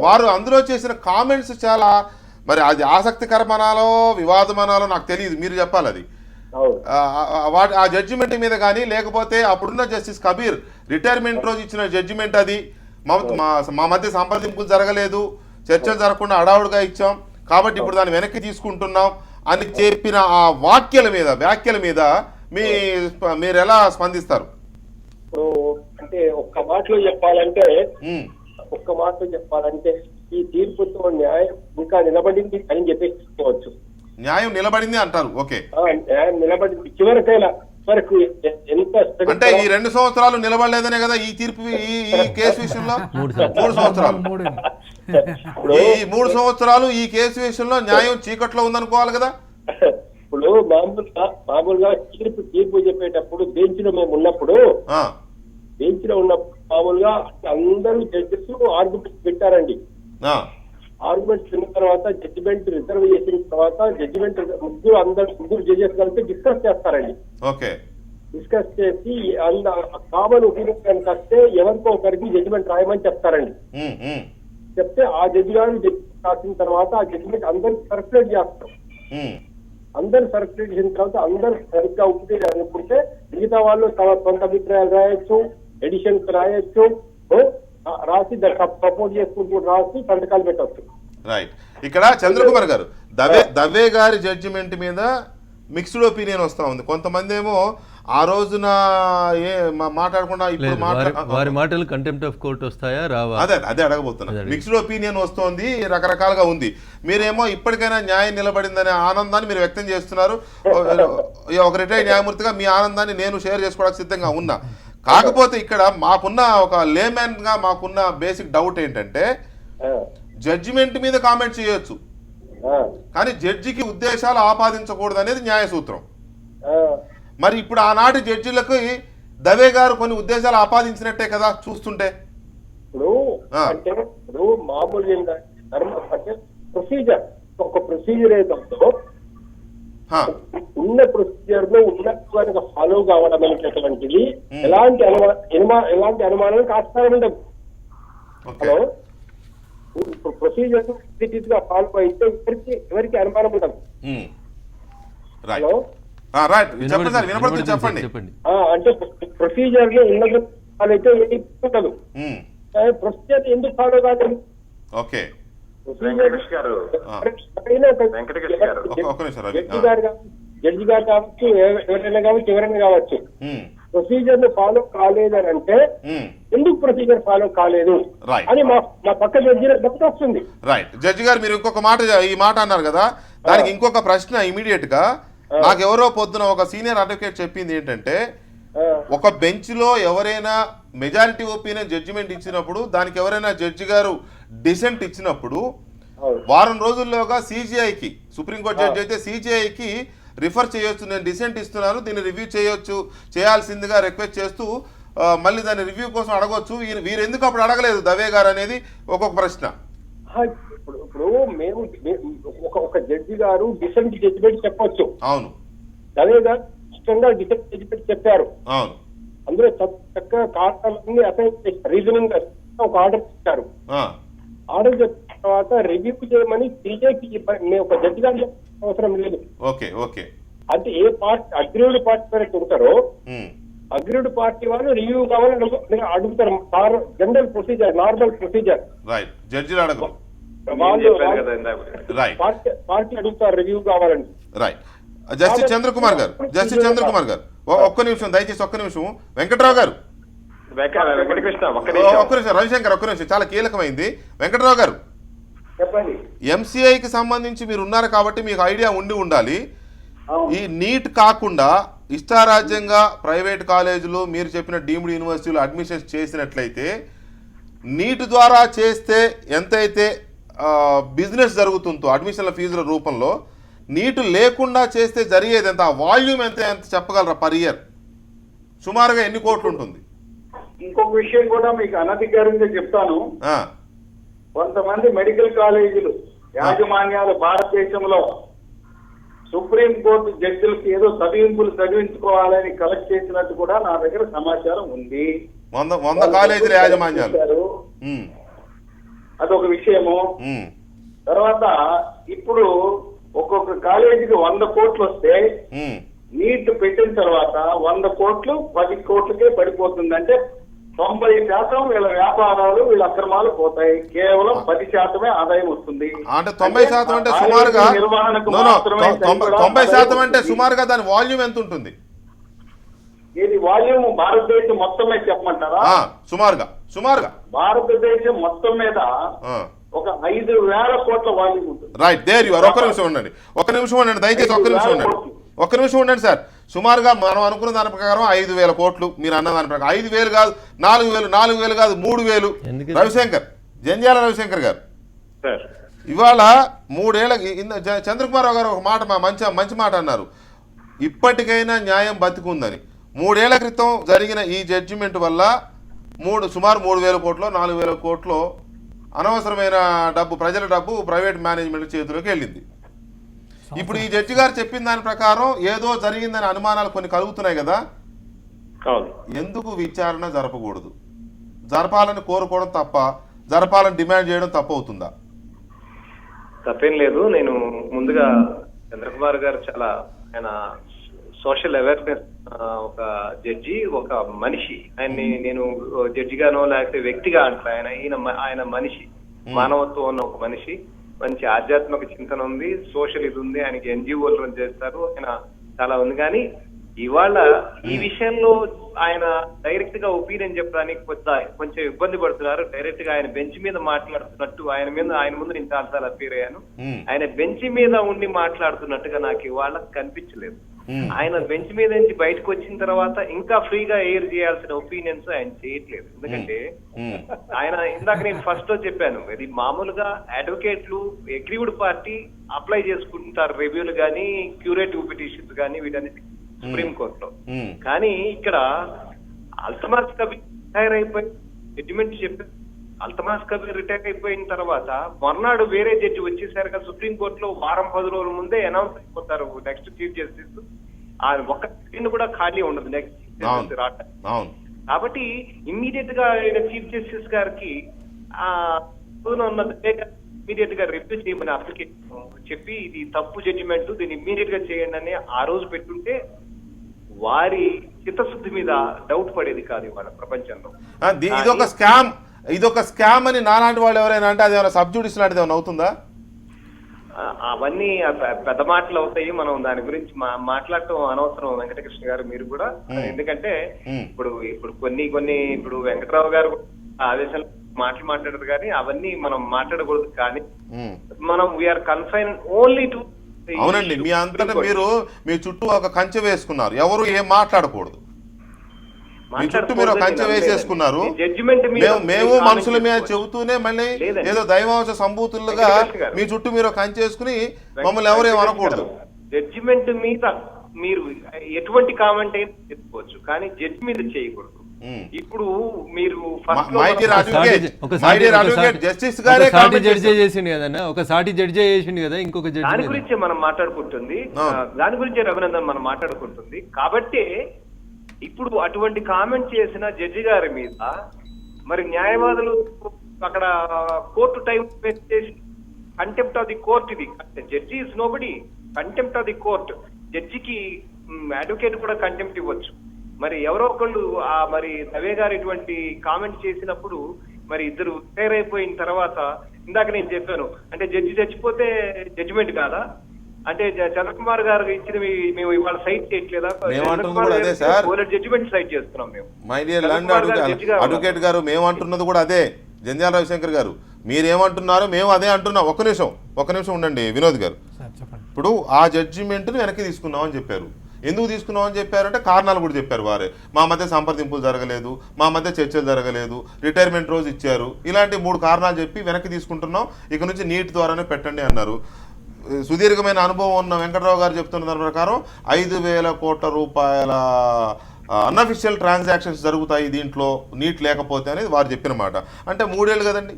వారు అందులో చేసిన కామెంట్స్ చాలా, మరి అది ఆసక్తికరమనాలో వివాదమనాలో నాకు తెలియదు, మీరు చెప్పాలి అది. ఆ జడ్జిమెంట్ మీద కానీ లేకపోతే అప్పుడున్న జస్టిస్ కబీర్ రిటైర్మెంట్ రోజు ఇచ్చిన జడ్జిమెంట్, అది మా మధ్య సంప్రదింపులు జరగలేదు, చర్చలు జరగకుండా అడావుడుగా ఇచ్చాం కాబట్టి ఇప్పుడు దాన్ని వెనక్కి తీసుకుంటున్నాం అని చెప్పిన ఆ వ్యాఖ్యల మీద మీరు ఎలా స్పందిస్తారు? అంటే ఒక్క మాటలో చెప్పాలంటే ఈ తీర్పుతో న్యాయం ఇంకా నిలబడింది అని చెప్పేసుకోవచ్చు. న్యాయం నిలబడింది అంటారు. ఓకే, న్యాయం నిలబడింది చివరికైనా వరకు. ఎంత అంటే ఈ 2 సంవత్సరాలు నిలబడలేదనే కదా ఈ తీర్పు, ఈ కేసు విషయంలో 3 సంవత్సరాలు, ఈ 3 సంవత్సరాలు ఈ కేసు విషయంలో న్యాయం చీకట్లో ఉందనుకోవాలి కదా. ఇప్పుడు మామూలుగా తీర్పు చెప్పేటప్పుడు బెంచ్ లో మేము ఉన్నప్పుడు మామూలుగా అందరూ జడ్జెస్ ఆర్గ్యుమెంట్స్ పెట్టారండి. ఆర్గ్యుమెంట్స్ విన్న తర్వాత జడ్జిమెంట్ రిజర్వ్ చేసిన తర్వాత జడ్జిమెంట్ ముగ్గురు జడ్జెస్ కలిసి డిస్కస్ చేస్తారండి. డిస్కస్ చేసి కామన్ ఒపీనియన్ కనుక వస్తే ఎవరికో ఒకరికి జడ్జిమెంట్ రాయమని చెప్తారండి. చెప్తే ఆ జడ్జి గారు రాసిన తర్వాత ఆ జడ్జిమెంట్ అందరికి సర్క్యులేట్ చేస్తారు. అందరు సర్క్యులేట్ చేసిన తర్వాత అందరు సరిగ్గా ఉంటే అనుకుంటే మిగతా వాళ్ళు తమ సొంత అభిప్రాయాలు రాయొచ్చు, ఎడిషన్స్ రాయొచ్చు, రాసి సపోర్ట్ చేసుకుంటూ రాసి సంతకాలు పెట్టవచ్చు. రైట్. ఇక్కడ చంద్రకుమార్ గారు దవే గారి జడ్జిమెంట్ మీద మిక్స్డ్ ఒపీనియన్ వస్తూ ఉంది. కొంతమంది ఏమో ఆ రోజున మాట్లాడకుండా ఇప్పుడు వారి మాటలు కంటెంప్ట్ ఆఫ్ కోర్ట్ వస్తాయా రావా, అదే అడగబోతున్నా. మిక్స్డ్ ఒపీనియన్ వస్తోంది, రకరకాలుగా ఉంది. మీరేమో ఇప్పటికైనా న్యాయం నిలబడిందనే ఆనందాన్ని మీరు వ్యక్తం చేస్తున్నారు. ఒక రిటైర్డ్ న్యాయమూర్తిగా మీ ఆనందాన్ని నేను షేర్ చేసుకోవడానికి సిద్ధంగా ఉన్నా. కాకపోతే ఇక్కడ మాకున్న ఒక లేమ్యాన్ గా మాకున్న బేసిక్ డౌట్ ఏంటంటే జడ్జిమెంట్ మీద కామెంట్ చేయొచ్చు, కానీ జడ్జికి ఉద్దేశాలు ఆపాదించకూడదు అనేది న్యాయ సూత్రం. మరి ఇప్పుడు ఆనాటి జడ్జిలకు దవే గారు కొన్ని ఉద్దేశాలు ఆపాదించినట్టే కదా చూస్తుంటే. ఇప్పుడు మామూలు అంటే ప్రొసీజర్, ఒక ప్రొసీజర్ ఏదో ఉన్న ప్రొసీజర్ లో ఉన్నట్టుగా ఫాలో కావడం అనేటటువంటిది ఎలాంటి అనుమానాలకు ఆస్కారం ఉండదు. హలో, ప్రొసీజర్ గా ఫాలో అయితే ఎవరికి అనుమానం ఉండదు. హలో, చెప్పండి. అంటే ప్రొసీజర్ లో ఉన్నది అయితే ఉండదు. ప్రొసీజర్ ఎందుకు ఫాలో కాదు? ఓకే, జడ్జి గారు కావచ్చు, ఎవరైనా కావచ్చు, ప్రొసీజర్ ను ఫాలో కాలేదని అంటే ఎందుకు ప్రొసీజర్ ఫాలో కాలేదు అని మా పక్క జడ్జి వస్తుంది. రైట్. జడ్జి గారు మీరు ఇంకొక ఈ మాట అన్నారు కదా, దానికి ఇంకొక ప్రశ్న ఇమీడియట్ గా నాకు ఎవరో పొద్దున ఒక సీనియర్ అడ్వకేట్ చెప్పింది ఏంటంటే, ఒక బెంచ్ లో ఎవరైనా మెజారిటీ ఒపీనియన్ జడ్జిమెంట్ ఇచ్చినప్పుడు దానికి ఎవరైనా జడ్జి గారు డిసెంట్ ఇచ్చినప్పుడు వారం రోజుల్లోగా సిజిఐకి, సుప్రీంకోర్టు జడ్జి అయితే సిజిఐకి రిఫర్ చేయొచ్చు, నేను డిసెంట్ ఇస్తున్నాను, దీన్ని రివ్యూ చేయాల్సిందిగా రిక్వెస్ట్ చేస్తూ మళ్ళీ దాన్ని రివ్యూ కోసం అడగొచ్చు. వీరు ఎందుకు అప్పుడు అడగలేదు దవే గారు అనేది ఒక్కొక్క ప్రశ్న. ఇప్పుడు మేము ఒక జడ్జి గారు డిసెంట్ జడ్జిమెంట్ చెప్పొచ్చు. అవును, దవే గారు ఇష్టంగా డిసెంట్ జడ్జిమెంట్ చెప్పారు. అవును, అందులో చక్కగా కారణాలన్నీ అసైన్ రీజనింగ్ ఒక ఆర్డర్ ఇచ్చారు. ఆర్డర్ చెప్పిన తర్వాత రివ్యూ చేయమని సీజేకి ఒక జడ్జి గారు అవసరం లేదు. Okay okay. అంటే ఏ పార్టీ అగ్రీవ్డ్ పార్టీ వరకు ఉంటారో అగ్రీవ్డ్ పార్టీ వాళ్ళు రివ్యూ కావాలని అడుగుతారు. General procedure, normal procedure. Right. జడ్జిలు అడగరు, పార్టీ అడుగుతారు రివ్యూ కావాలని. రైట్. జస్టిస్ చంద్రకుమార్ గారు ఒక్క నిమిషం దయచేసి, ఒక్క నిమిషం. వెంకట్రావు గారు, ఒక్క నిమిషం. రవిశంకర్ ఒక్క నిమిషం, చాలా కీలకమైంది. వెంకట్రావు గారు, చెప్పండి. ఎంసీఐకి సంబంధించి మీరు ఉన్నారు కాబట్టి మీకు ఐడియా ఉండాలి. ఈ నీట్ కాకుండా ఇష్టారాజ్యంగా ప్రైవేట్ కాలేజీలు, మీరు చెప్పిన డీమ్డ్ యూనివర్సిటీలు అడ్మిషన్స్ చేసినట్లయితే నీట్ ద్వారా చేస్తే ఎంతైతే బిజినెస్ జరుగుతుందో అడ్మిషన్ల ఫీజుల రూపంలో, నీట్ లేకుండా చేస్తే జరిగేది ఎంత, వాల్యూమ్ ఎంత చెప్పగలరా? పర్ ఇయర్ సుమారుగా ఎన్ని కోట్లు ఉంటుంది? ఇంకొక విషయం కూడా మీకు అనధికారంగా చెప్తాను. కొంతమంది మెడికల్ కాలేజీలు యాజమాన్యాలు భారతదేశంలో సుప్రీం కోర్టు జడ్జిలకు ఏదో చదివించుకోవాలని కలెక్ట్ చేసినట్టు కూడా నా దగ్గర సమాచారం ఉంది. 100 కాలేజీల యాజమాన్యాలు. అదొక విషయము. తర్వాత ఇప్పుడు ఒక్కొక్క కాలేజీకి 100 కోట్లు వస్తే నీట్ పెట్టిన తర్వాత 100 కోట్లు 10 కోట్లకే పడిపోతుంది. అంటే 90% వీళ్ళ వ్యాపారాలు, వీళ్ళ అక్రమాలు పోతాయి. కేవలం 10% ఆదాయం వస్తుంది. అంటే 90% అంటే సుమారుగా 90% అంటే సుమారుగా దాని వాల్యూమ్ ఎంత ఉంటుంది? ఇది వాల్యూమ్ భారతదేశం మొత్తం మీద చెప్పమంటారా? సుమారుగా భారతదేశం మొత్తం మీద ఒక 5,000 కోట్ల వాల్యూమ్ ఉంటుంది. Right, there you are. ఒక్క నిమిషం ఉండండి దయచేసి, ఒక్క నిమిషం ఉండండి సార్. సుమారుగా మనం అనుకున్న దాని ప్రకారం 5,000 కోట్లు, మీరు అన్న దాని ప్రకారం 5,000 కాదు, 4,000 కాదు, 3,000. రవిశంకర్, జంధ్యాల రవిశంకర్ గారు, ఇవాళ 3 ఏళ్ళ చంద్రకుమార్ గారు ఒక మాట, మంచి మాట అన్నారు, ఇప్పటికైనా న్యాయం బతికుందని. 3 ఏళ్ల క్రితం జరిగిన ఈ జడ్జిమెంట్ వల్ల సుమారు 3,000 కోట్లు, 4,000 కోట్లు అనవసరమైన డబ్బు, ప్రజల డబ్బు ప్రైవేట్ మేనేజ్మెంట్ చేతిలోకి వెళ్ళింది. ఇప్పుడు ఈ జడ్జి గారు చెప్పిన దాని ప్రకారం ఏదో జరిగిందని అనుమానాలు కొన్ని కలుగుతున్నాయి కదా, ఎందుకు విచారణ జరపకూడదు? జరపాలని కోరుకోవడం తప్ప, జరపాలని డిమాండ్ చేయడం తప్ప అవుతుందా? తప్పేం లేదు. నేను ముందుగా చంద్రకుమార్ గారు చాలా ఆయన సోషల్ అవేర్నెస్ ఒక జడ్జి, ఒక మనిషి. ఆయన్ని నేను జడ్జిగానో లేకపోతే వ్యక్తిగా అంటారు. ఆయన మనిషి, మానవత్వం ఉన్న ఒక మనిషి. మంచి ఆధ్యాత్మిక చింతన ఉంది, సోషల్ ఇది ఉంది. ఆయనకి ఎన్జిఓలు రన్ చేస్తారు, ఆయన చాలా ఉంది. కానీ ఇవాళ ఈ విషయంలో ఆయన డైరెక్ట్ గా ఒపీనియన్ చెప్పడానికి కొంచెం ఇబ్బంది పడుతున్నారు. డైరెక్ట్ గా ఆయన బెంచ్ మీద మాట్లాడుతున్నట్టు ఆయన ముందు నేను చాలాసార్లు అపీర్ అయ్యాను. ఆయన బెంచ్ మీద ఉండి మాట్లాడుతున్నట్టుగా నాకు ఇవాళ కనిపించలేదు. ఆయన బెంచ్ మీద నుంచి బయటకు వచ్చిన తర్వాత ఇంకా ఫ్రీగా ఎయిర్ చేయాల్సిన ఒపీనియన్స్ ఆయన చేయట్లేదు. ఎందుకంటే ఆయన ఇందాక నేను ఫస్ట్ లో చెప్పాను, ఇది మామూలుగా అడ్వకేట్లు అగ్రీవ్డ్ పార్టీ అప్లై చేసుకుంటారు రివ్యూలు కానీ క్యూరేటివ్ పిటిషన్స్ కానీ వీటన్నిటి సుప్రీం కోర్టులో. కానీ ఇక్కడ అల్తమాస్ కబీర్ రిటైర్ అయిపోయి జడ్జిమెంట్ చెప్పారు. అల్తమాస్ కబీర్ రిటైర్ అయిపోయిన తర్వాత మొన్నాడు వేరే జడ్జి వచ్చేసరిగా సుప్రీం కోర్టులో వారం 10 రోజుల ముందే అనౌన్స్ అయిపోతారు నెక్స్ట్ చీఫ్ జస్టిస్. ఆ ఒక్క సీన్ కూడా ఖాళీ ఉండదు నెక్స్ట్ చీఫ్ జస్టిస్ రావడానికి. కాబట్టి ఇమ్మీడియట్ గా చీఫ్ జస్టిస్ గారికి ఇమ్మీడియట్ గా రివ్యూ చేయమని అప్లికేషన్ చెప్పి ఇది తప్పు జడ్జిమెంట్, దీన్ని ఇమ్మీడియట్ గా చేయండి అని ఆ రోజు పెట్టుంటే వారి చిత్తశుద్ధి మీద డౌట్ పడేది కాదు ఇవాళ ప్రపంచంలో. ఇదొక స్కామ్ అని నాలాంటి వాళ్ళు ఎవరైనా అంటే అది ఏమైనా సబ్జుడిస్ లాంటిది ఏమైనా అవుతుందా? అవన్నీ పెద్ద మాటలు అవుతాయి. మనం దాని గురించి మాట్లాడటం అనవసరం వెంకటకృష్ణ గారు, మీరు కూడా. ఎందుకంటే ఇప్పుడు కొన్ని ఇప్పుడు వెంకటరావు గారు ఆదేశాలు మాట్లాడరు కానీ అవన్నీ మనం మాట్లాడకూడదు. కానీ మనం వీఆర్ కన్ఫైన్ ఓన్లీ టు. అవునండి, మీ అంతటా మీరు మీ చుట్టూ ఒక కంచె వేసుకున్నారు, ఎవరు ఏం మాట్లాడకూడదు. మీ చుట్టూ మీరు కంచె వేసేసుకున్నారు. మేము మనుషుల మీద చెబుతూనే మళ్ళీ ఏదో దైవాంశ సంభూతులుగా మీ చుట్టూ మీరు కంచె వేసుకుని మమ్మల్ని ఎవరు ఏమనకూడదు. జడ్జిమెంట్ మీద మీరు ఎటువంటి కామెంట్ అయినా చెప్పుకోవచ్చు, కానీ జడ్జి మీద చేయకూడదు. ఇప్పుడు మీరు దాని గురించి మనం మాట్లాడుకుంటుంది, దాని గురించే రఘునందన్ మనం మాట్లాడుకుంటుంది. కాబట్టి ఇప్పుడు అటువంటి కామెంట్ చేసిన జడ్జి గారి మీద మరి న్యాయవాదులు అక్కడ కోర్టు టైం వేస్ట్ చేసి కంటెంప్ట్ ఆఫ్ ది కోర్ట్, ఇది judge is nobody, contempt of the court. జడ్జికి అడ్వకేట్ కూడా కంటెంప్ట్ ఇవ్వచ్చు. మరి ఎవరో ఒకళ్ళు మరి దవే గారు ఇటువంటి కామెంట్ చేసినప్పుడు మరి ఇద్దరు రిటైర్ అయిపోయిన తర్వాత ఇందాక నేను చెప్పాను, అంటే జడ్జి చచ్చిపోతే జడ్జిమెంట్ కాదా అంటే చంద్రకుమార్ గారు ఇచ్చినవి మేము ఇవాళ సైట్ చేయట్లేదా? జడ్జిమెంట్ సైట్ చేస్తున్నాం మేము. మై డియర్ ల్యాండ్ అడ్వకేట్ గారు, మేము అంటున్నది కూడా అదే. జంధ్యాల రవిశంకర్ గారు మీరేమంటున్నారో మేము అదే అంటున్నాం. ఒక్క నిమిషం ఉండండి వినోద్ గారు. ఇప్పుడు ఆ జడ్జిమెంట్ను వెనక్కి తీసుకున్నామని చెప్పారు. ఎందుకు తీసుకున్నామని చెప్పారంటే కారణాలు కూడా చెప్పారు వారే. మా మధ్య సంప్రదింపులు జరగలేదు, మా మధ్య చర్చలు జరగలేదు, రిటైర్మెంట్ రోజు ఇచ్చారు, ఇలాంటి 3 కారణాలు చెప్పి వెనక్కి తీసుకుంటున్నాం, ఇక నుంచి నీట్ ద్వారానే పెట్టండి అన్నారు. సుదీర్ఘమైన అనుభవం ఉన్న వెంకటరావు గారు చెప్తున్న దాని ప్రకారం 5,000 కోట్ల రూపాయల అన్అఫిషియల్ ట్రాన్సాక్షన్స్ జరుగుతాయి దీంట్లో నీట్ లేకపోతే అనేది వారు చెప్పిన మాట. అంటే 3 ఏళ్ళు కదండి,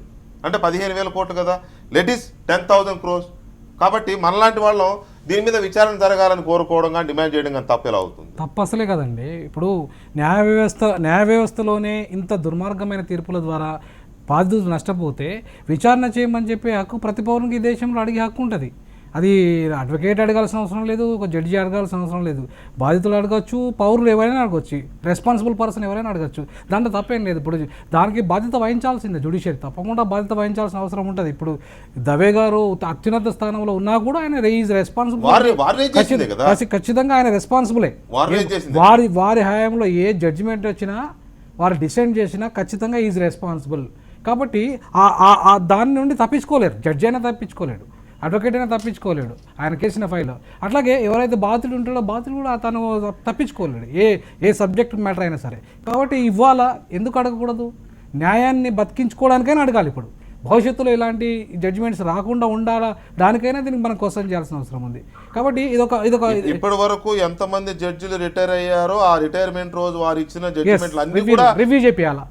అంటే 15,000 కోట్లు కదా, లెట్ ఇస్ 10,000 crores. కాబట్టి మనలాంటి వాళ్ళం దీని మీద విచారణ జరగాలని కోరుకోవడం కానీ డిమాండ్ చేయడం కానీ తప్పు ఎలా అవుతుంది? తప్పు అసలే కదండి. ఇప్పుడు న్యాయ వ్యవస్థలోనే ఇంత దుర్మార్గమైన తీర్పుల ద్వారా బాధితులు నష్టపోతే విచారణ చేయమని చెప్పే హక్కు ప్రతి పౌరునికి ఈ దేశంలో అడిగే హక్కు ఉంటుంది. అది అడ్వకేట్ అడగాల్సిన అవసరం లేదు, ఒక జడ్జి అడగాల్సిన అవసరం లేదు. బాధితులు అడగచ్చు, పౌరులు ఎవరైనా అడగచ్చు, రెస్పాన్సిబుల్ పర్సన్ ఎవరైనా అడగచ్చు. దాంట్లో తప్పేం లేదు. ఇప్పుడు దానికి బాధ్యత వహించాల్సిందే జుడిషియరీ, తప్పకుండా బాధ్యత వహించాల్సిన అవసరం ఉంటుంది. ఇప్పుడు దవే గారు అత్యున్నత స్థానంలో ఉన్నా కూడా ఆయన ఈజ్ రెస్పాన్సిబుల్, ఖచ్చితంగా ఆయన రెస్పాన్సిబులే. వారి హయాంలో ఏ జడ్జిమెంట్ వచ్చినా, వారు డిసైడ్ చేసినా ఖచ్చితంగా ఈజ్ రెస్పాన్సిబుల్. కాబట్టి దాని నుండి తప్పించుకోలేరు, జడ్జి అయినా తప్పించుకోలేడు, అడ్వకేట్ అయినా తప్పించుకోలేడు ఆయన కేసిన ఫైల్లో. అట్లాగే ఎవరైతే బాధితుడు ఉంటాడో బాధితుడు కూడా తను తప్పించుకోలేడు, ఏ సబ్జెక్ట్ మ్యాటర్ అయినా సరే. కాబట్టి ఇవాళ ఎందుకు అడగకూడదు? న్యాయాన్ని బతికించుకోవడానికైనా అడగాలి. ఇప్పుడు భవిష్యత్తులో ఇలాంటి జడ్జిమెంట్స్ రాకుండా ఉండాలా, దానికైనా దీనికి మనం క్వశ్చన్ చేయాల్సిన అవసరం ఉంది. కాబట్టి ఇదొక ఇప్పటి వరకు ఎంతమంది జడ్జిలు రిటైర్ అయ్యారో ఆ రిటైర్మెంట్ రోజు వారు ఇచ్చిన జడ్జిమెంట్లు అన్ని కూడా రివ్యూ చేయాలా,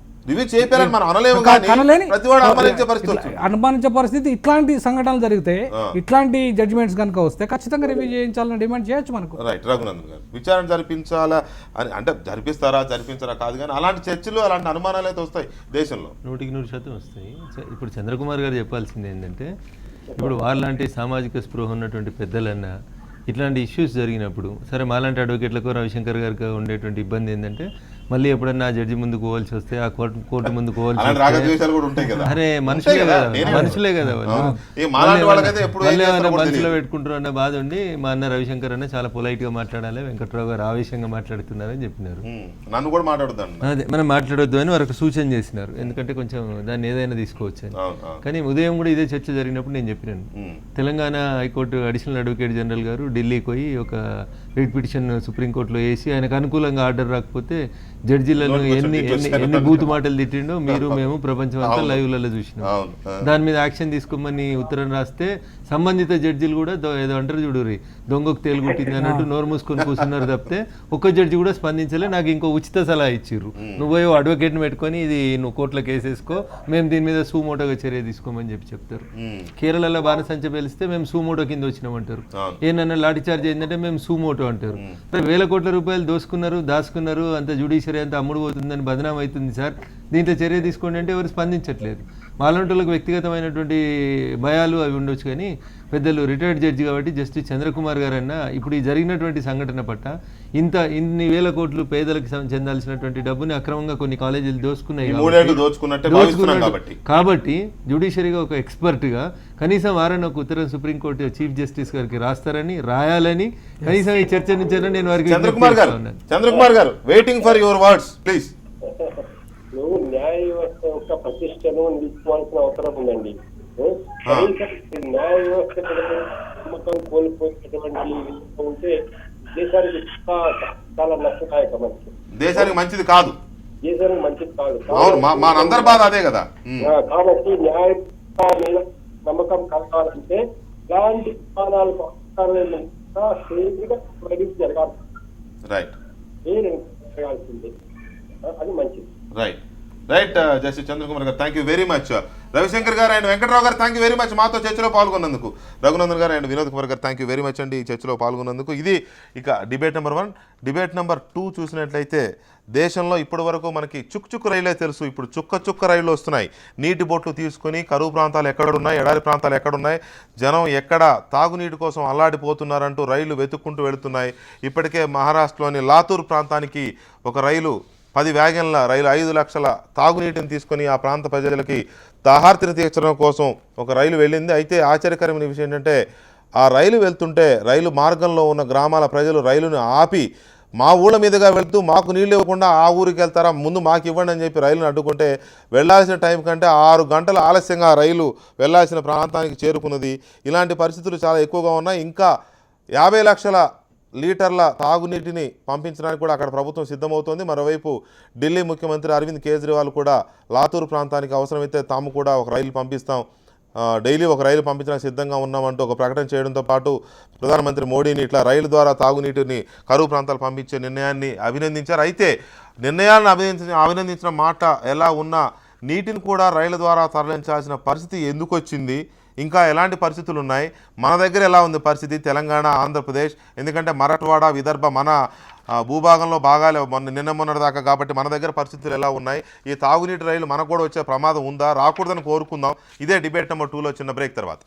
అనుమానించే పరిస్థితి. ఇట్లాంటి సంఘటనలు జరిగితే, ఇట్లాంటి జడ్జిమెంట్స్ కనుక వస్తే ఖచ్చితంగా రివ్యూ చేయించాలని డిమాండ్ చేయొచ్చు మనకు. రైట్ రఘునందన్ గారు, విచారణ జరిపించాలా అని అంటే జరిపించారా కాదు, కానీ అలాంటి చర్చలు అలాంటి అనుమానాలు అయితే వస్తాయి దేశంలో, 100% వస్తాయి. ఇప్పుడు చంద్రకుమార్ గారు చెప్పాల్సింది ఏంటంటే, ఇప్పుడు వాళ్ళంటి సామాజిక స్పృహ ఉన్నటువంటి పెద్దలన్నా ఇట్లాంటి ఇష్యూస్ జరిగినప్పుడు సరే మాలాంటి అడ్వకేట్లకు రవిశంకర్ గారికి ఉండేటువంటి ఇబ్బంది ఏంటంటే మళ్ళీ ఎప్పుడన్నా జడ్జి ముందుకు పోవాల్సి వస్తే ఆ కోర్టు ముందుకు పోవాల్సి వస్తే అరే మనుషులే కదా మళ్ళీ ఏమైనా మనసులో పెట్టుకుంటారు అన్న బాధ ఉండి మా అన్న రవిశంకర్ అన్న చాలా పొలైట్ గా మాట్లాడాలి, వెంకట్రావు గారు ఆవేశంగా మాట్లాడుతున్నారని చెప్పినారు. నన్ను కూడా మాట్లాడొద్దు, అదే మనం మాట్లాడొద్దు అని వారికి సూచన చేసినారు, ఎందుకంటే కొంచెం దాన్ని ఏదైనా తీసుకోవచ్చు అని. కానీ ఉదయం కూడా ఇదే చర్చ జరిగినప్పుడు నేను చెప్పినాను, Telangana high court additional advocate general గారు ఢిల్లీకి పోయి ఒక రిట్ పిటిషన్ సుప్రీంకోర్టులో వేసి ఆయనకు అనుకూలంగా ఆర్డర్ రాకపోతే జడ్జీలను ఎన్ని బూతు మాటలు తిట్టిండో మీరు మేము ప్రపంచం అంతా లైవ్లలో చూసినాం. దాని మీద యాక్షన్ తీసుకోమని ఉత్తరం రాస్తే సంబంధిత జడ్జీలు కూడా ఏదో అంటారు చూడురి దొంగకు తేలు కుట్టింది అన్నట్టు నోరు మూసుకొని కూర్చున్నారు తప్పితే ఒక్క జడ్జి కూడా స్పందించలే. నాకు ఇంకో ఉచిత సలహా ఇచ్చిర్రు, నువ్వో అడ్వకేట్ని పెట్టుకొని ఇది నువ్వు కోర్టులో కేసేసుకో, మేము దీని మీద సూమోటోగా చర్య తీసుకోమని చెప్తారు. కేరళలో బాణసంచ పేలిస్తే మేము సూమోటో కింద వచ్చినామంటారు, ఏమన్నా లాఠీ చార్జ్ అయిందంటే మేము సూమోటో అంటారు. వేల కోట్ల రూపాయలు దాచుకున్నారు అంత జ్యుడిషియరీ అంతా అమ్ముడు పోతుందని బదనాం అవుతుంది సార్, దీంట్లో చర్య తీసుకోండి అంటే ఎవరు స్పందించట్లేదు. మాలాంటోళ్ళకి వ్యక్తిగతమైనటువంటి భయాలు అవి ఉండొచ్చు, కానీ పెద్దలు రిటైర్డ్ జడ్జి కాబట్టి జస్టిస్ చంద్రకుమార్ గారు అన్న ఇప్పుడు ఈ జరిగినటువంటి సంఘటన పట్ల ఇన్ని వేల కోట్లు పేదలకు చెందాల్సినటువంటి డబ్బుని అక్రమంగా కొన్ని కాలేజీలు దోసుకున్నాయి కాబట్టి జ్యుడిషియరీగా ఒక ఎక్స్పర్ట్గా కనీసం వారాన్ని ఒక ఉత్తరం సుప్రీంకోర్టు చీఫ్ జస్టిస్ గారికి రాయాలని కనీసం ఈ చర్చ నుంచి నేను వారికి చంద్రకుమార్ గారు waiting for your words please. నువ్వు న్యాయ వ్యవస్థ యొక్క ప్రతిష్టను నిలుపుకోవాల్సిన అవసరం ఉందండి. న్యాయ వ్యవస్థ నమ్మకం కోల్పోయేటటువంటి ఉంటే దేశానికి చాలా నష్టదాయకం. దేశానికి మంచిది కాదు, దేశానికి మంచిది కాదు. మనందరి బాధ అదే కదా. కాబట్టి న్యాయ మీద నమ్మకం కలగాలంటే ఇలాంటి విధానాలకు జరగాలి, జరగాల్సిందే, అది మంచిది. రైట్ జస్టిస్ చంద్రకుమార్ గారు thank you very much. Ravishankar గారు అండ్ వెంకట్రావు గారు థ్యాంక్ యూ వెరీ మచ్ మాతో చర్చలో పాల్గొన్నందుకు. రఘునందన్ గారు అండ్ వినోద్ కుమార్ గారు థ్యాంక్ యూ వెరీ మచ్ అండి ఈ చర్చలో పాల్గొన్నందుకు. ఇది ఇక డిబేట్ నెంబర్ 1. డిబేట్ నెంబర్ 2 చూసినట్లయితే దేశంలో ఇప్పటి వరకు మనకి చుక్చుక్కు రైలే తెలుసు, ఇప్పుడు చుక్క రైళ్లు వస్తున్నాయి. నీటి బోట్లు తీసుకుని కరువు ప్రాంతాలు ఎక్కడున్నాయి, ఎడారి ప్రాంతాలు ఎక్కడున్నాయి, జనం ఎక్కడ తాగునీటి కోసం అల్లాడిపోతున్నారంటూ రైళ్లు వెతుక్కుంటూ వెళుతున్నాయి. ఇప్పటికే మహారాష్ట్రలోని లాతూర్ ప్రాంతానికి ఒక రైలు 10 వ్యాగన్ల రైలు 5 లక్షల తాగునీటిని తీసుకొని ఆ ప్రాంత ప్రజలకి దాహార్తిని తీర్చడం కోసం ఒక రైలు వెళ్ళింది. అయితే ఆశ్చర్యకరమైన విషయం ఏంటంటే ఆ రైలు వెళ్తుంటే రైలు మార్గంలో ఉన్న గ్రామాల ప్రజలు రైలును ఆపి మా ఊళ్ళ మీదుగా వెళ్తూ మాకు నీళ్ళు ఇవ్వకుండా ఆ ఊరికి వెళ్తారా, ముందు మాకు ఇవ్వండి అని చెప్పి రైలును అడ్డుకుంటే వెళ్లాల్సిన టైం కంటే 6 గంటల ఆలస్యంగా రైలు వెళ్లాల్సిన ప్రాంతానికి చేరుకున్నది. ఇలాంటి పరిస్థితులు చాలా ఎక్కువగా ఉన్నాయి. ఇంకా 50 లక్షల లీటర్ల తాగునీటిని పంపించడానికి కూడా అక్కడ ప్రభుత్వం సిద్ధమవుతోంది. మరోవైపు ఢిల్లీ ముఖ్యమంత్రి అరవింద్ కేజ్రీవాల్ కూడా లాతూర్ ప్రాంతానికి అవసరమైతే తాము కూడా ఒక రైలు పంపిస్తాం, డైలీ ఒక రైలు పంపించడానికి సిద్ధంగా ఉన్నామంటూ ఒక ప్రకటన చేయడంతో పాటు ప్రధానమంత్రి మోడీని ఇట్లా రైలు ద్వారా తాగునీటిని కరువు ప్రాంతాలు పంపించే నిర్ణయాన్ని అభినందించారు. అయితే నిర్ణయాలను అభినందించిన మాట ఎలా ఉన్నా నీటిని కూడా రైలు ద్వారా తరలించాల్సిన పరిస్థితి ఎందుకు వచ్చింది, ఇంకా ఎలాంటి పరిస్థితులు ఉన్నాయి, మన దగ్గర ఎలా ఉంది పరిస్థితి తెలంగాణ ఆంధ్రప్రదేశ్, ఎందుకంటే మరాఠవాడ విదర్భ మన భూభాగంలో భాగాలే మొన్నటి దాకా, కాబట్టి మన దగ్గర పరిస్థితులు ఎలా ఉన్నాయి, ఈ తాగునీటి రైలు మనకు కూడా వచ్చే ప్రమాదం ఉందా, రాకూడదని కోరుకుందాం. ఇదే డిబేట్ నెంబర్ 2లో చిన్న బ్రేక్ తర్వాత.